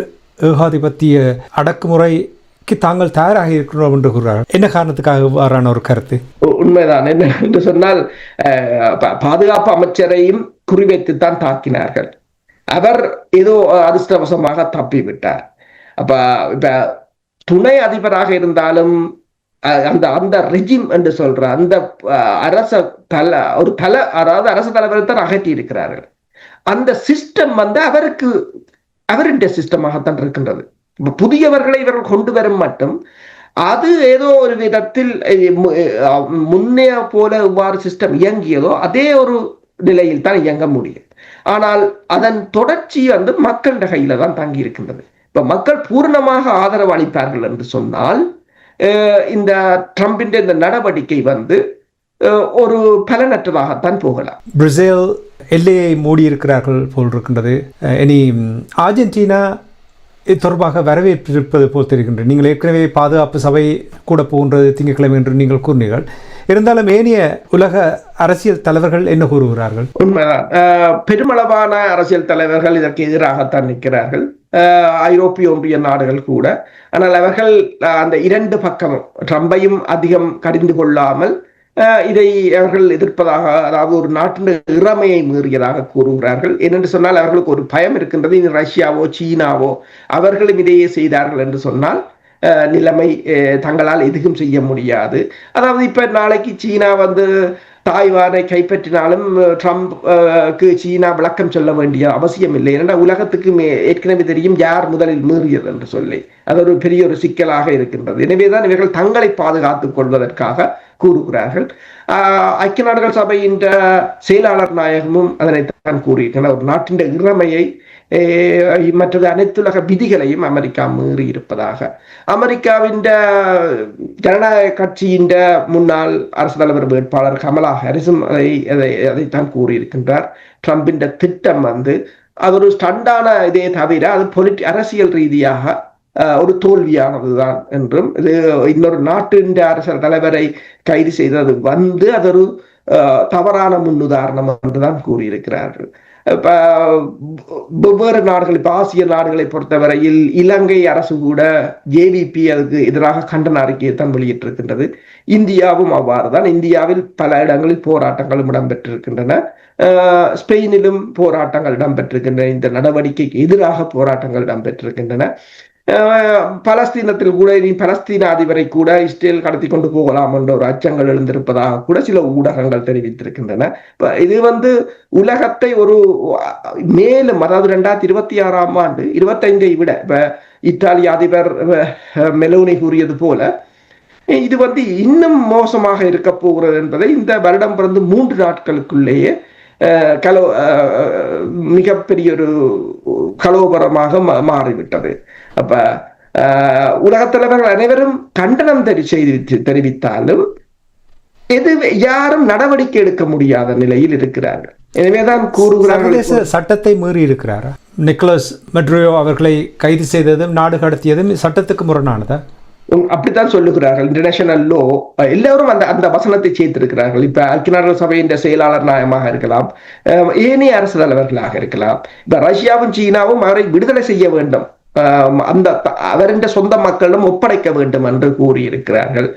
ஏகாதிபத்திய அடக்குமுறைக்கு தாங்கள் தயாராக இருக்கிறோம் என்று கூறுகிறார்கள். என்ன காரணத்துக்காக இவ்வாறான ஒரு கருத்து? உண்மைதான். என்ன என்று சொன்னால் பாதுகாப்பு அமைச்சரையும் குறிவைத்துத்தான் தாக்கினார்கள். அவர் ஏதோ அதிர்ஷ்டவசமாக தப்பிவிட்டார். இப்ப துணை அதிபராக இருந்தாலும் அந்த அந்த ரெஜிம் என்று சொல்ற அந்த அரச அதாவது அரசு தலைவரை தான் அகற்றி இருக்கிறார்கள். அந்த சிஸ்டம் வந்து அவருக்கு அவருடைய சிஸ்டமாகத்தான் இருக்கின்றது. புதியவர்களை இவர்கள் கொண்டு வரும் மட்டும் அது ஏதோ ஒரு விதத்தில் முன்னே போல இவ்வாறு சிஸ்டம் இயங்கியதோ அதே ஒரு நிலையில் தான் இயங்க முடியும். ஆனால் அதன் தொடர்ச்சி வந்து மக்களின் கையில தான் தங்கி இருக்கின்றது. இப்ப மக்கள் பூர்ணமாக ஆதரவு அளிப்பார்கள் என்று சொன்னால் இந்த ட்ரம்பின் இந்த நடவடிக்கை வந்து ஒரு பலனற்றதாகத்தான் போகலாம். பிரேசில் எல்லையை மூடியிருக்கிறார்கள் போல் இருக்கின்றது. இனி அர்ஜென்டினா இது தொடர்பாக வரவேற்றிருப்பது போல் தெரிகின்றது. நீங்கள் ஏற்கனவே பாதுகாப்பு சபை கூட போகின்றது திங்கட்கிழமை என்று நீங்கள் கூறினீர்கள். இருந்தாலும் ஏனைய உலக அரசியல் தலைவர்கள் என்ன கூறுகிறார்கள்? உண்மைதான். பெருமளவான அரசியல் தலைவர்கள் இதற்கு எதிராகத்தான் நிற்கிறார்கள். ஐரோப்பிய ஒன்றிய நாடுகள் கூட. ஆனால் அவர்கள் அந்த இரண்டு பக்கமும் ட்ரம்பையும் அதிகம் கடிந்து கொள்ளாமல் இதை அவர்கள் எதிர்ப்பதாக, அதாவது ஒரு நாட்டின் இறமையை மீறியதாக கூறுகிறார்கள். ஏனென்று சொன்னால் அவர்களுக்கு ஒரு பயம் இருக்கின்றது. இது ரஷ்யாவோ சீனாவோ அவர்களும் இதையே செய்தார்கள் என்று சொன்னால் நிலைமை தங்களால் எதுவும் செய்ய முடியாது. அதாவது இப்ப நாளைக்கு சீனா வந்து தாய்வானை கைப்பற்றினாலும் ட்ரம்ப்க்கு சீனா விளக்கம் சொல்ல வேண்டிய அவசியம் இல்லை. ஏன்னா உலகத்துக்கு ஏற்கனவே தெரியும் யார் முதலில் மீறியது என்று சொல்லி. அது ஒரு பெரிய ஒரு சிக்கலாக இருக்கின்றது. எனவேதான் இவர்கள் தங்களை பாதுகாத்துக் கொள்வதற்காக கூறுகிறார்கள். ஐக்கிய நாடுகள் சபையின் செயலாளர் நாயகமும் அதனைத்தான் கூறியிருக்கிறார். ஒரு நாட்டின் இறமையை மற்றது அனைத்துலக விதிகளையும் அமெரிக்கா மீறி இருப்பதாக. அமெரிக்காவின் ஜனநாயக கட்சியின் முன்னாள் அரசு தலைவர் வேட்பாளர் கமலா ஹாரிஸும் அதைத்தான் கூறியிருக்கின்றார். ட்ரம்பின் திட்டம் வந்து அது ஒரு ஸ்டண்டான இதே தவிர அது அரசியல் ரீதியாக ஒரு தோல்வியானதுதான் என்றும், இது இன்னொரு நாட்டின் அரசியல் தலைவரை கைது செய்தது வந்து அது ஒரு தவறான முன்னுதாரணம் என்றுதான் கூறியிருக்கிறார்கள். வெவ்வேறு நாடுகள், இப்ப ஆசிய நாடுகளை பொறுத்தவரையில் இலங்கை அரசு கூட ஜேவிபி அதுக்கு எதிராக கண்டன அறிக்கையை தான் வெளியிட்டிருக்கின்றது. இந்தியாவும் அவ்வாறுதான். இந்தியாவில் பல இடங்களில் போராட்டங்களும் இடம்பெற்றிருக்கின்றன. ஸ்பெயினிலும் போராட்டங்கள் இடம்பெற்றிருக்கின்றன. இந்த நடவடிக்கைக்கு எதிராக போராட்டங்கள் இடம்பெற்றிருக்கின்றன. பலஸ்தீனத்தில் கூட இனி பலஸ்தீன அதிபரை கூட இஸ்ரேல் கடத்தி கொண்டு போகலாம் என்ற ஒரு அச்சங்கள் எழுந்திருப்பதாக கூட சில ஊடகங்கள் தெரிவித்திருக்கின்றன. இது வந்து உலகத்தை ஒரு மேலும், அதாவது 2026ஆம் ஆண்டு 25ஐ விட இப்ப இத்தாலி அதிபர் மெலோனி கூறியது போல இது வந்து இன்னும் மோசமாக இருக்க போகிறது என்பதை இந்த வருடம் பிறந்து 3 நாட்களுக்குள்ளேயே மிகப்பெரிய ஒரு கலோபரமாக மாறிவிட்டது. அப்ப உலகத் தலைவர்கள் அனைவரும் கண்டனம் தெரிவித்தாலும் யாரும் நடவடிக்கை எடுக்க முடியாத நிலையில் இருக்கிறார்கள். எனவேதான் கூறுகிறார்கள், சட்டத்தை மீறி இருக்கிறாரா? நிக்கோலஸ் மட்ரோ அவர்களை கைது செய்ததும் நாடு கடத்தியதும் சட்டத்துக்கு முரணானதா? அப்படித்தான் சொல்லுகிறார்கள். இன்டர்நேஷனல் லோ எல்லாரும் அந்த வசனத்தை சேர்த்திருக்கிறார்கள். இப்ப ஐக்கிய நாடுகள் சபையின் செயலாளர் நாயகமாக இருக்கலாம், ஏனைய அரசு தலைவர்களாக இருக்கலாம். இப்ப ரஷ்யாவும் சீனாவும் அவரை விடுதலை செய்ய வேண்டும், அந்த அவரின் சொந்த மக்களிடம் ஒப்படைக்க வேண்டும் என்று கூறியிருக்கிறார்கள்.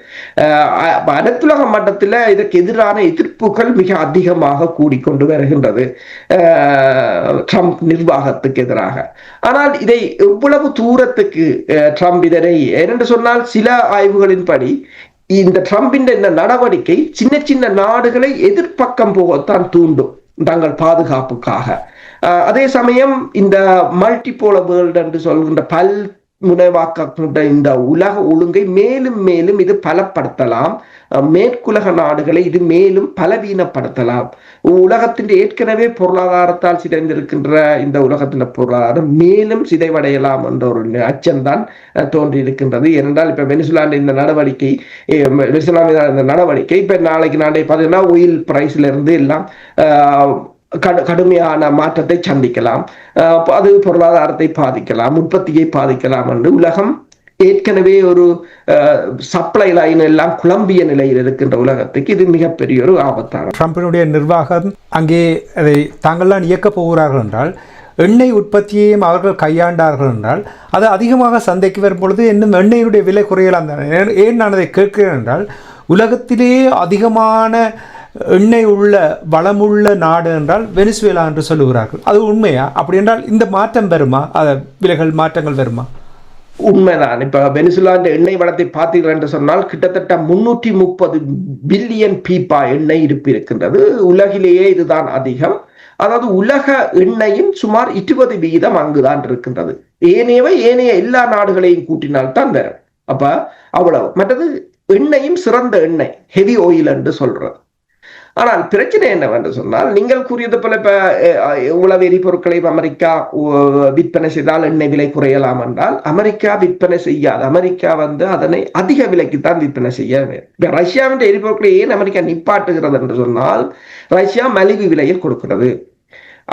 அனைத்துலக மட்டத்தில் இதற்கு எதிரான எதிர்ப்புகள் மிக அதிகமாக கூடிக்கொண்டு வருகின்றது ட்ரம்ப் நிர்வாகத்துக்கு எதிராக. ஆனால் இதை எவ்வளவு தூரத்துக்கு ட்ரம்ப் இதனை, ஏனென்று சொன்னால் சில ஆய்வுகளின்படி இந்த ட்ரம்பின் இந்த நடவடிக்கை சின்ன சின்ன நாடுகளை எதிர்ப்பக்கம் போகத்தான் தூண்டும். தங்கள் பாதுகாப்புக்காக. அதே சமயம் இந்த மல்டிபோலர் வேர்ல்டு என்று சொல்கின்ற முனைவாக்க இந்த உலக ஒழுங்கை மேலும் மேலும் இது பலப்படுத்தலாம். மேற்குலக நாடுகளை இது மேலும் பலவீனப்படுத்தலாம். உலகத்தின் ஏற்கனவே பொருளாதாரத்தால் சிதைந்திருக்கின்ற இந்த உலகத்தின் பொருளாதாரம் மேலும் சிதைவடையலாம் என்ற ஒரு அச்சம்தான் தோன்றியிருக்கின்றது. ஏனென்றால் இப்ப வெனிசுலாண்ட இந்த நடவடிக்கை இந்த நடவடிக்கை இப்ப நாளைக்கு பார்த்தீங்கன்னா oil பிரைஸ்ல இருந்து எல்லாம் கடுமையான மாற்றத்தை சந்திக்கலாம். அது பொருளாதாரத்தை பாதிக்கலாம், உற்பத்தியை பாதிக்கலாம் என்று உலகம் ஏற்கனவே ஒரு சப்ளை லைன் எல்லாம் குழம்பிய நிலையில் இருக்கின்ற உலகத்துக்கு இது மிகப்பெரிய ஒரு ஆபத்தான. ட்ரம்பினுடைய நிர்வாகம் அங்கே அதை தாங்கள்தான் இயக்கப் போகிறார்கள் என்றால், எண்ணெய் உற்பத்தியையும் அவர்கள் கையாண்டார்கள் என்றால், அது அதிகமாக சந்தைக்கு வரும் பொழுது இன்னும் எண்ணெயினுடைய விலை குறையலாம் தானே. ஏன் நான் அதை கேட்கிறேன் என்றால், உலகத்திலேயே அதிகமான எண்ணெய் உள்ள வளமுள்ள நாடு என்றால் வெனிசுவேலா என்று சொல்லுகிறார்கள். அது உண்மையா? அப்படி என்றால் இந்த மாற்றம் வருமா? விலைகள் மாற்றங்கள் வருமா? உண்மைதான். இப்ப வெனிசுலாண்ட எண்ணெய் வளத்தை பார்த்தீர்கள் என்று சொன்னால் கிட்டத்தட்ட 330 பில்லியன் பீப்பா எண்ணெய் இருப்பு இருக்கின்றது. உலகிலேயே இதுதான் அதிகம். அதாவது உலக எண்ணெயின் சுமார் 20% அங்குதான் இருக்கின்றது. ஏனைய எல்லா நாடுகளையும் கூட்டினால்தான் வரும். அப்ப அவ்வளவு. மற்றது எண்ணெயும் சிறந்த எண்ணெய், ஹெவி ஆயில் என்று சொல்றது. ஆனால் பிரச்சனை என்னவென்று சொன்னால், நீங்கள் கூறியது போல இப்ப உளவு எரிபொருட்களை அமெரிக்கா விற்பனை செய்தால் எண்ணெய் விலை குறையலாம் என்றால், அமெரிக்கா விற்பனை செய்யாது. அமெரிக்கா அதனை அதிக விலைக்குத்தான் விற்பனை செய்ய வேண்டும். ரஷ்யாவின் எரிபொருட்களை ஏன் அமெரிக்கா நிப்பாட்டுகிறது என்று சொன்னால், ரஷ்யா மலிவு விலையில் கொடுக்கிறது.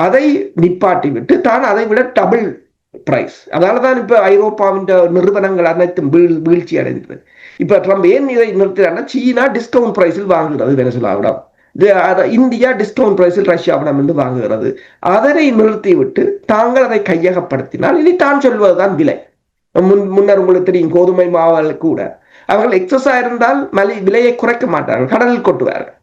அதை நிப்பாட்டி விட்டு தான் அதை விட டபுள் பிரைஸ். அதனாலதான் இப்ப ஐரோப்பாவின் நிறுவனங்கள் அனைத்தும் வீழ்ச்சி அடைந்தது. இப்ப ட்ரம்ப் ஏன் இதை நிறுத்தினா, சீனா டிஸ்கவுண்ட் பிரைஸில் வாங்குகிறது வெனிசுலாவிடம், இந்தியா டிஸ்கவுண்ட் பிரைஸில் ரஷ்யாவிடம் என்று வாங்குகிறது. அதனை நிறுத்திவிட்டு தாங்கள் அதை கையகப்படுத்தினால் இனி தான் சொல்வதுதான் விலை. முன்னர் உங்களுக்கு தெரியும், கோதுமை மாவு கூட அவர்கள் எக்ஸஸா இருந்தால் விலையை குறைக்க மாட்டார்கள், கடலில் கொட்டுவார்கள்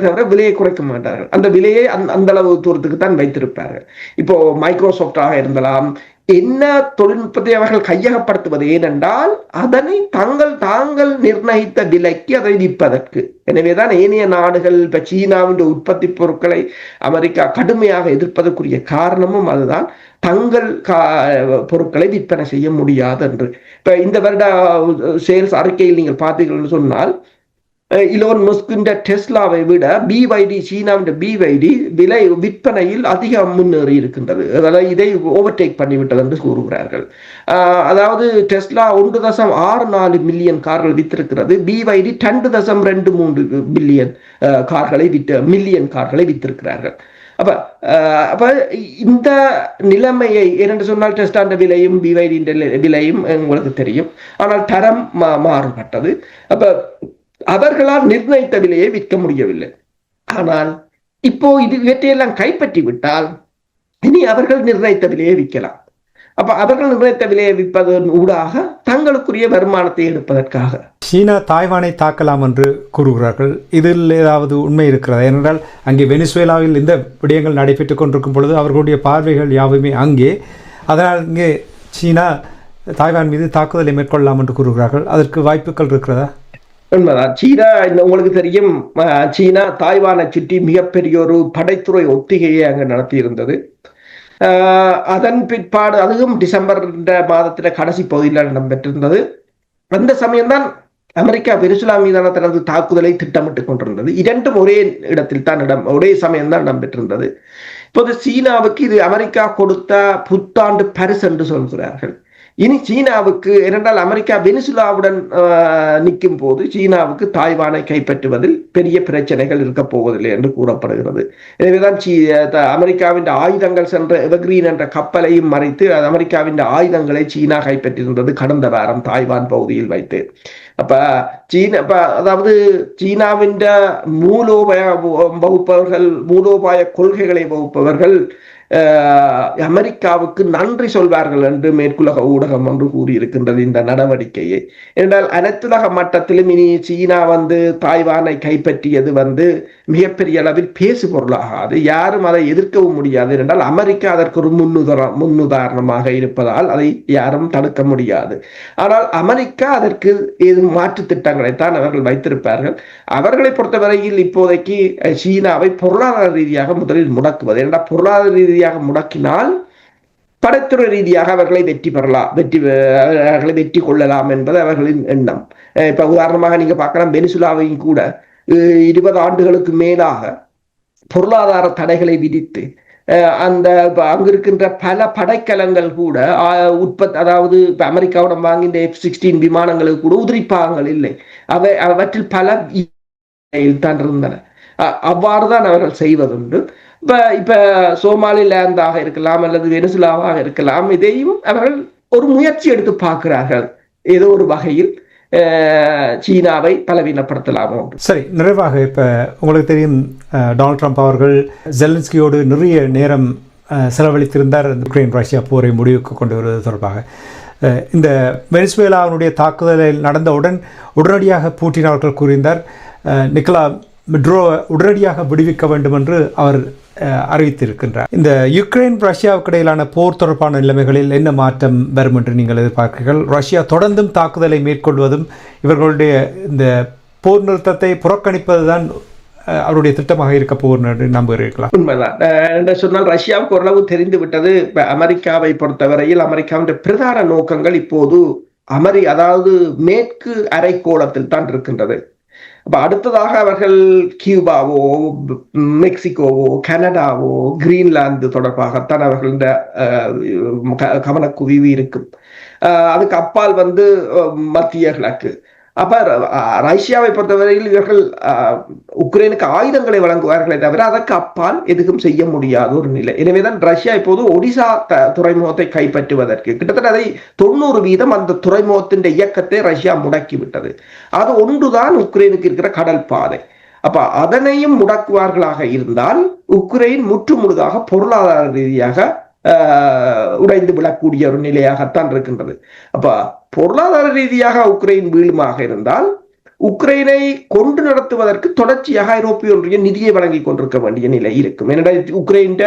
தவிர விலையை குறைக்க மாட்டார்கள். அந்த விலையை அந்த அளவு தூரத்துக்கு தான் வைத்திருப்பார்கள். இப்போ மைக்ரோசாப்டாக இருந்தலாம், என்ன தொழில்நுட்பத்தை அவர்கள் கையகப்படுத்துவது ஏனென்றால் அதனை தாங்கள் நிர்ணயித்த விலைக்கு அதை விற்பதற்கு. எனவேதான் ஏனைய நாடுகள் இப்ப சீனாவின் உற்பத்தி பொருட்களை அமெரிக்கா கடுமையாக எதிர்ப்பதற்குரிய காரணமும் அதுதான், தங்கள் பொருட்களை விற்பனை செய்ய முடியாது என்று. இப்ப இந்த வருட சேல்ஸ் அறிக்கையில் நீங்கள் பார்த்தீர்கள் சொன்னால், இலோன் மஸ்கின் டெஸ்லாவை விட பிவைடி, சீனாவின் பிவைடி விலை விற்பனையில் அதிகம் முன்னேறி இருக்கின்றது. அதாவது இதை ஓவர்டேக் பண்ணிவிட்டது என்று கூறுகிறார்கள். அதாவது டெஸ்லா 1.64 மில்லியன் கார்கள் வித்திருக்கிறது, பிவைடி 2.23 பில்லியன் கார்களை மில்லியன் கார்களை வித்திருக்கிறார்கள். அப்ப இந்த நிலைமையை ஏனென்று சொன்னால், டெஸ்லாண்ட விலையும் பிவைடியின் விலையும் உங்களுக்கு தெரியும், ஆனால் தரம் மாறுபட்டது. அப்ப அவர்களால் நிர்ணயித்த விலையை விற்க முடியவில்லை. ஆனால் இப்போ இவற்றையெல்லாம் கைப்பற்றி விட்டால் இனி அவர்கள் நிர்ணயித்த விலையை விற்கலாம். அப்ப அவர்கள் நிர்ணயித்த விலையை விற்பதன் ஊடாக தங்களுக்குரிய வருமானத்தை எடுப்பதற்காக. சீனா தாய்வானை தாக்கலாம் என்று கூறுகிறார்கள். இதில் ஏதாவது உண்மை இருக்கிறதா? ஏனென்றால் அங்கே வெனிசுவேலாவில் இந்த விடயங்கள் நடைபெற்றுக் கொண்டிருக்கும் பொழுது அவர்களுடைய பார்வைகள் யாவுமே அங்கே. அதனால் இங்கே சீனா தாய்வான் மீது தாக்குதலை மேற்கொள்ளலாம் என்று கூறுகிறார்கள். அதற்கு வாய்ப்புகள் இருக்கிறதா? உண்மைதான். சீனா உங்களுக்கு தெரியும், சீனா தாய்வானை சுற்றி மிகப்பெரிய ஒரு படைத்துறை ஒத்திகையை அங்கு நடத்தி இருந்தது. அதன் பிற்பாடு அதுவும் டிசம்பர் மாதத்தில கடைசி பகுதியில் இடம்பெற்றிருந்தது. அந்த சமயம்தான் அமெரிக்கா வெனிசுலா மீதான தனது தாக்குதலை திட்டமிட்டுக் கொண்டிருந்தது. இரண்டும் ஒரே இடத்தில் தான் ஒரே சமயம்தான் இடம்பெற்றிருந்தது. இப்போது சீனாவுக்கு இது அமெரிக்கா கொடுத்த புத்தாண்டு பரிசு என்று சொல்கிறார்கள். இனி சீனாவுக்கு, ஏனென்றால் அமெரிக்கா வெனிசுலாவுடன் நிற்கும் போது சீனாவுக்கு தாய்வானை கைப்பற்றுவதில் பெரிய பிரச்சனைகள் இருக்க போவதில்லை என்று கூறப்படுகிறது. எனவேதான் அமெரிக்காவின் ஆயுதங்கள் சென்ற எவர்கிரீன் என்ற கப்பலையும் மறைத்து அமெரிக்காவின் ஆயுதங்களை சீனா கைப்பற்றியிருந்தது கடந்த வாரம் தாய்வான் பகுதியில் வைத்து. அதாவது சீனாவின் மூலோபாய கொள்கைகளை வகுப்பவர்கள் அமெரிக்காவுக்கு நன்றி சொல்வார்கள் என்று மேற்குலக ஊடகம் ஒன்று கூறியிருக்கின்றது இந்த நடவடிக்கையை. என்றால் அனைத்துலக மட்டத்திலும் இனி சீனா தாய்வானை கைப்பற்றியது மிகப்பெரிய அளவில் பேசு பொருளாகாது, யாரும் அதை எதிர்க்கவும் முடியாது. என்றால் அமெரிக்கா அதற்கு ஒரு முன்னுதாரணமாக இருப்பதால் அதை யாரும் தடுக்க முடியாது. ஆனால் அமெரிக்கா அதற்கு ஏதும் மாற்று திட்டங்களைத்தான் அவர்கள் வைத்திருப்பார்கள். அவர்களை பொறுத்தவரையில் இப்போதைக்கு சீனாவை பொருளாதார ரீதியாக முதலில் முடக்குவது. என்றால் பொருளாதார ரீதியாக முடக்கினால் படைத்துறை ரீதியாக அவர்களை வெற்றி கொள்ளலாம் என்பது அவர்களின் எண்ணம். இப்ப உதாரணமாக நீங்க பார்க்கலாம், வெனிசுலாவையும் கூட 20 ஆண்டுகளுக்கு மேலாக பொருளாதார தடைகளை விதித்து அங்கு இருக்கின்ற பல படைக்கலங்கள் கூட அதாவது அமெரிக்காவுடன் வாங்கின்ற F-16 விமானங்களுக்கு கூட உதிரிப்பாகங்கள் இல்லை. அவற்றில் பல தான் இருந்தன. அவ்வாறுதான் அவர்கள் செய்வதுண்டு. இப்ப சோமாலிலாந்தாக இருக்கலாம் அல்லது வெனிசுலாவாக இருக்கலாம், இதையும் அவர்கள் ஒரு முயற்சி எடுத்து பார்க்கிறார்கள், ஏதோ ஒரு வகையில் சீனாவை பலவீனப்படுத்தலாமோ. சரி, நிறைவாக இப்ப உங்களுக்கு தெரியும், டொனால்ட் ட்ரம்ப் அவர்கள் ஜெலன்ஸ்கியோடு நிறைய நேரம் செலவழித்திருந்தார் உக்ரைன் ரஷ்யா போரை முடிவுக்கு கொண்டு வருவது தொடர்பாக. இந்த வெனிசுவேலாவினுடைய தாக்குதலில் நடந்தவுடன் உடனடியாக பூட்டின் அவர்கள் கூறியிருந்தார், நிக்கோலா மடுரோவை உடனடியாக விடுவிக்க வேண்டும் என்று அவர் அறிவித்திருக்கின்றார். இந்த யுக்ரைன் ரஷ்யாவுக்கு இடையிலான போர் தொடர்பான நிலைமைகளில் என்ன மாற்றம் வரும் என்று நீங்கள் எதிர்பார்க்கிறீர்கள்? ரஷ்யா தொடர்ந்தும் தாக்குதலை மேற்கொள்வதும் இவர்களுடைய இந்த போர் நிறுத்தத்தை புறக்கணிப்பதுதான் அவருடைய திட்டமாக இருக்க போகிறது என்று நம்புகிறீர்களா? உண்மைதான் என்று சொன்னால் ரஷ்யாவுக்கு ஓரளவு தெரிந்து விட்டது. அமெரிக்காவை பொறுத்தவரையில் அமெரிக்காவுடைய பிரதான நோக்கங்கள் இப்போது அதாவது மேற்கு அரைக்கோளத்தில் தான் இருக்கின்றது. அப்ப அடுத்ததாக அவர்கள் கியூபாவோ, மெக்சிகோவோ, கனடாவோ, கிரீன்லாந்து தொடர்பாகத்தான் அவர்கள கவனக்குவிவு இருக்கும். அதுக்கு அப்பால் மத்திய கிழக்கு. அப்ப ரஷ்யாவை பொறுத்தவரையில் இவர்கள் உக்ரைனுக்கு ஆயுதங்களை வழங்குவார்களே தவிர அதற்கு அப்பால் எதுவும் செய்ய முடியாத ஒரு நிலை. எனவேதான் ரஷ்யா இப்போது ஒடிசா துறைமுகத்தை கைப்பற்றுவதற்கு கிட்டத்தட்ட அதை 90% அந்த துறைமுகத்தின் இயக்கத்தை ரஷ்யா முடக்கிவிட்டது. அது ஒன்றுதான் உக்ரைனுக்கு இருக்கிற கடல் பாதை. அப்ப அதனையும் முடக்குவார்களாக இருந்தால் உக்ரைன் முற்று முழுதாக பொருளாதார ரீதியாக உடைந்து விடக்கூடிய ஒரு நிலையாகத்தான் இருக்கின்றது. அப்ப பொருளாதார ரீதியாக உக்ரைன் வீழுமாக இருந்தால் உக்ரைனை கொண்டு நடத்துவதற்கு தொடர்ச்சியாக ஐரோப்பிய ஒன்றியம் நிதியை வழங்கி கொண்டிருக்க வேண்டிய நிலை இருக்கும். ஏனென்றால் உக்ரைன்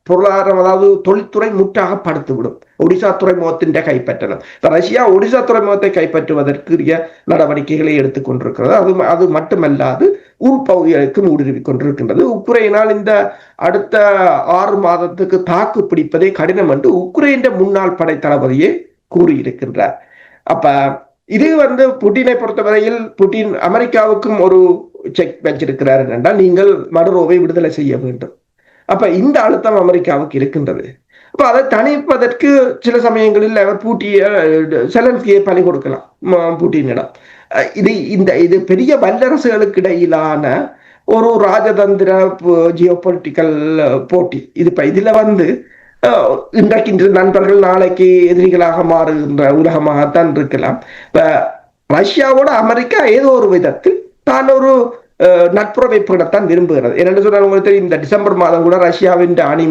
பொருளாதாரம், அதாவது தொழில்துறை முற்றாக படுத்துவிடும் ஒடிசா துறைமுகத்தின் கைப்பற்றலாம். ரஷ்யா ஒடிசா துறைமுகத்தை கைப்பற்றுவதற்குரிய நடவடிக்கைகளை எடுத்துக் கொண்டிருக்கிறது. அது மட்டுமல்லாது உள்பகுதிகளுக்கு ஊடுருவி கொண்டிருக்கின்றது. உக்ரைனால் இந்த அடுத்த 6 மாதத்துக்கு தாக்கு பிடிப்பதே கடினம் என்று உக்ரைன் முன்னாள் படை தளபதியே கூறியிருக்கின்றார். அப்ப இது புட்டினை பொறுத்தவரையில் புட்டின் அமெரிக்காவுக்கும் ஒரு செக் வச்சிருக்கிறார் என்றால், நீங்கள் மடுரோவை விடுதலை செய்ய வேண்டும். அப்ப இந்த அழுத்தம் அமெரிக்காவுக்கு இருக்கின்றது. அப்ப அதை தணிப்பதற்கு சில சமயங்களில் அவர் செலன்ஸ்கியை பலி கொடுக்கலாம் புட்டினிடம். இது பெரிய வல்லரசுகளுக்கு இடையிலான ஒரு ராஜதந்திர ஜியோபொலிட்டிக்கல் போட்டி. இதுல இன்றைக்கு நண்பர்கள் நாளைக்கு எதிரிகளாக மாறுகின்ற உலகமாகத்தான் இருக்கலாம். இப்ப ரஷ்யாவோட அமெரிக்கா ஏதோ ஒரு விதத்தில் தான் ஒரு நட்புறவை பேணத்தான் விரும்புகிறது. என்னென்னு சொன்னால் உங்களுக்கு தெரியும், இந்த டிசம்பர் மாதம் கூட ரஷ்யாவின் அணி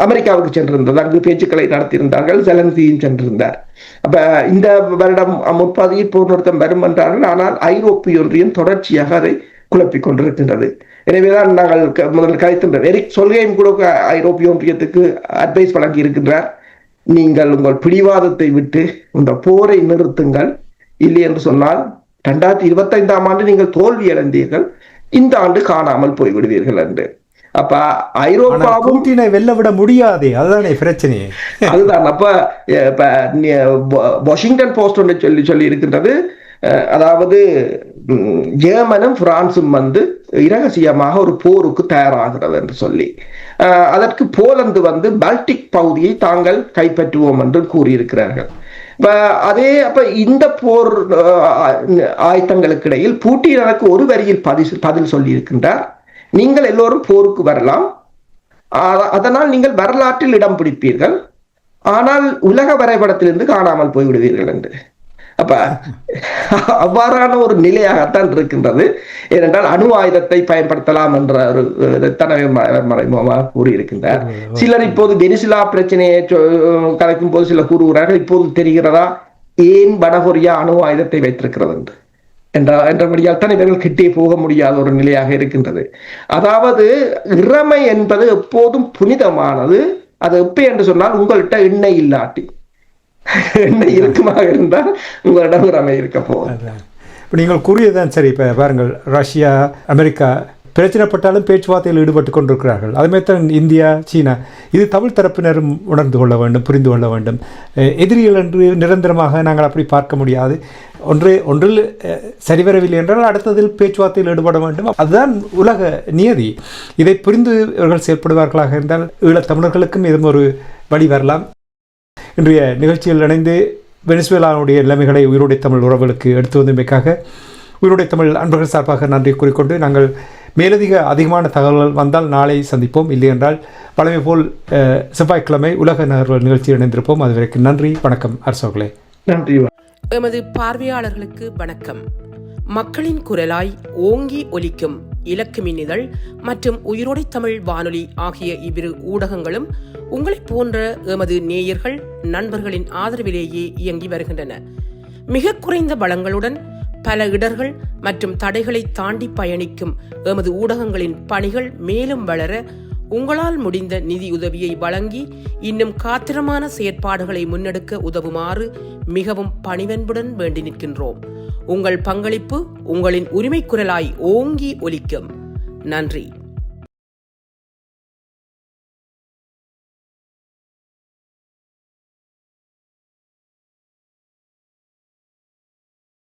அமெரிக்காவுக்கு சென்றிருந்தது. அங்கு பேச்சுக்களை நடத்தியிருந்தார்கள். ஜெலன்ஸ்கியும் சென்றிருந்தார். அப்ப இந்த வருடம் முற்பகுதியில் போர் நிறுத்தம் வரும் என்றார்கள். ஆனால் ஐரோப்பிய ஒன்றியம் தொடர்ச்சியாக அதை குழப்பிக் கொண்டிருக்கின்றது. எனவேதான் நாங்கள் முதல் கலைக்கின்ற எரிக் சொல்கையும் கூட ஐரோப்பிய ஒன்றியத்துக்கு அட்வைஸ் வழங்கி இருக்கின்றார். நீங்கள் உங்கள் பிடிவாதத்தை விட்டு இந்த போரை நிறுத்துங்கள், இல்லை என்று சொன்னால் 2025ஆம் ஆண்டு நீங்கள் தோல்வி அடைந்தீர்கள், இந்த ஆண்டு காணாமல் போய்விடுவீர்கள் என்று. அப்ப ஐரோப்பாவும் வெல்ல விட முடியாது, அதுதானே பிரச்சனை. அதுதான். அப்ப வாஷிங்டன் போஸ்ட் ஒன்று சொல்லி இருக்கின்றது, அதாவது ஜெர்மனும் பிரான்சும் இரகசியமாக ஒரு போருக்கு தயாராகிறது என்று சொல்லி, அதற்கு போலந்து பால்டிக் பகுதியை தாங்கள் கைப்பற்றுவோம் என்று கூறியிருக்கிறார்கள். அப்ப இந்த போர் ஆயத்தங்களுக்கு இடையில் பூட்டின் எனக்கு ஒரு வரியில் பதில் சொல்லி இருக்கின்றார், நீங்கள் எல்லோரும் போருக்கு வரலாம், அதனால் நீங்கள் வரலாற்றில் இடம் பிடிப்பீர்கள், ஆனால் உலக வரைபடத்திலிருந்து காணாமல் போய்விடுவீர்கள் என்று. அப்ப அவ்வாறான ஒரு நிலையாகத்தான் இருக்கின்றது. ஏனென்றால் அணு ஆயுதத்தை பயன்படுத்தலாம் என்ற ஒரு மறைமுகமாக கூறியிருக்கின்றார். சிலர் இப்போது வெனிசுலா பிரச்சனையை கலைக்கும் போது சிலர் கூறுகிறார்கள், இப்போது தெரிகிறதா ஏன் வடகொரியா அணு ஆயுதத்தை வைத்திருக்கிறது என்றபடியால் தான் இவர்கள் கிட்டே போக முடியாத ஒரு நிலையாக இருக்கின்றது. அதாவது இறமை என்பது எப்போதும் புனிதமானது. அது எப்ப என்று சொன்னால், உங்கள்கிட்ட எண்ணெய் இல்லாட்டி, எண்ணெய் இருக்குமாக இருந்தால் உங்களிடம் இறமை இருக்க போகுது. இப்போ நீங்கள் கூறியதுதான் சரி. இப்போ பாருங்கள், ரஷ்யா, அமெரிக்கா பிரச்சனைப்பட்டாலும் பேச்சுவார்த்தையில் ஈடுபட்டு கொண்டிருக்கிறார்கள். அதுமாதிரி தான் இந்தியா, சீனா. இது தமிழ் தரப்பினரும் உணர்ந்து கொள்ள வேண்டும், புரிந்து கொள்ள வேண்டும். எதிரிகள் என்று நிரந்தரமாக நாங்கள் அப்படி பார்க்க முடியாது. ஒன்றில் சரிவரவில்லை என்றால் அடுத்ததில் பேச்சுவார்த்தையில் ஈடுபட வேண்டும். அதுதான் உலக நியதி. இதை புரிந்து இவர்கள் செயல்படுவார்களாக இருந்தால் ஈழத்தமிழர்களுக்கும் இதுவும் ஒரு வழி வரலாம். இன்றைய நிகழ்ச்சியில் இணைந்து வெனிசுவேலாவுடைய நிலைமைகளை உயிரோடை தமிழ் உறவுகளுக்கு எடுத்து வந்தமைக்காக உயிரோடை தமிழ் அன்பர்கள் சார்பாக நன்றி கூறிக்கொண்டு, நாங்கள் அதிகமான தகவல்கள் வந்தால் நாளை சந்திப்போம். இல்லை என்றால் பழமை போல் செவ்வாய்க்கிழமை உலக நகர்வுகள் நிகழ்ச்சியில் இணைந்திருப்போம். அதுவரைக்கும் நன்றி, வணக்கம். அரசோர்களே நன்றி. எமது பார்வையாளர்களுக்கு வணக்கம். மக்களின் குரலாய் ஓங்கி ஒலிக்கும் இலக்கு மின்னிதழ் மற்றும் உயிரோடை தமிழ் வானொலி ஆகிய இவ்விரு ஊடகங்களும் உங்களைப் போன்ற எமது நேயர்கள், நண்பர்களின் ஆதரவிலேயே இயங்கி வருகின்றன. மிக குறைந்த வளங்களுடன் பல இடர்கள் மற்றும் தடைகளை தாண்டி பயணிக்கும் எமது ஊடகங்களின் பணிகள் மேலும் வளர உங்களால் முடிந்த நிதியுதவியை வழங்கி இன்னும் காத்திரமான செயற்பாடுகளை முன்னெடுக்க உதவுமாறு மிகவும் பணிவன்புடன் வேண்டி நிற்கின்றோம். உங்கள் பங்களிப்பு உங்களின் உரிமை குரலாய் ஓங்கி ஒலிக்கும். நன்றி.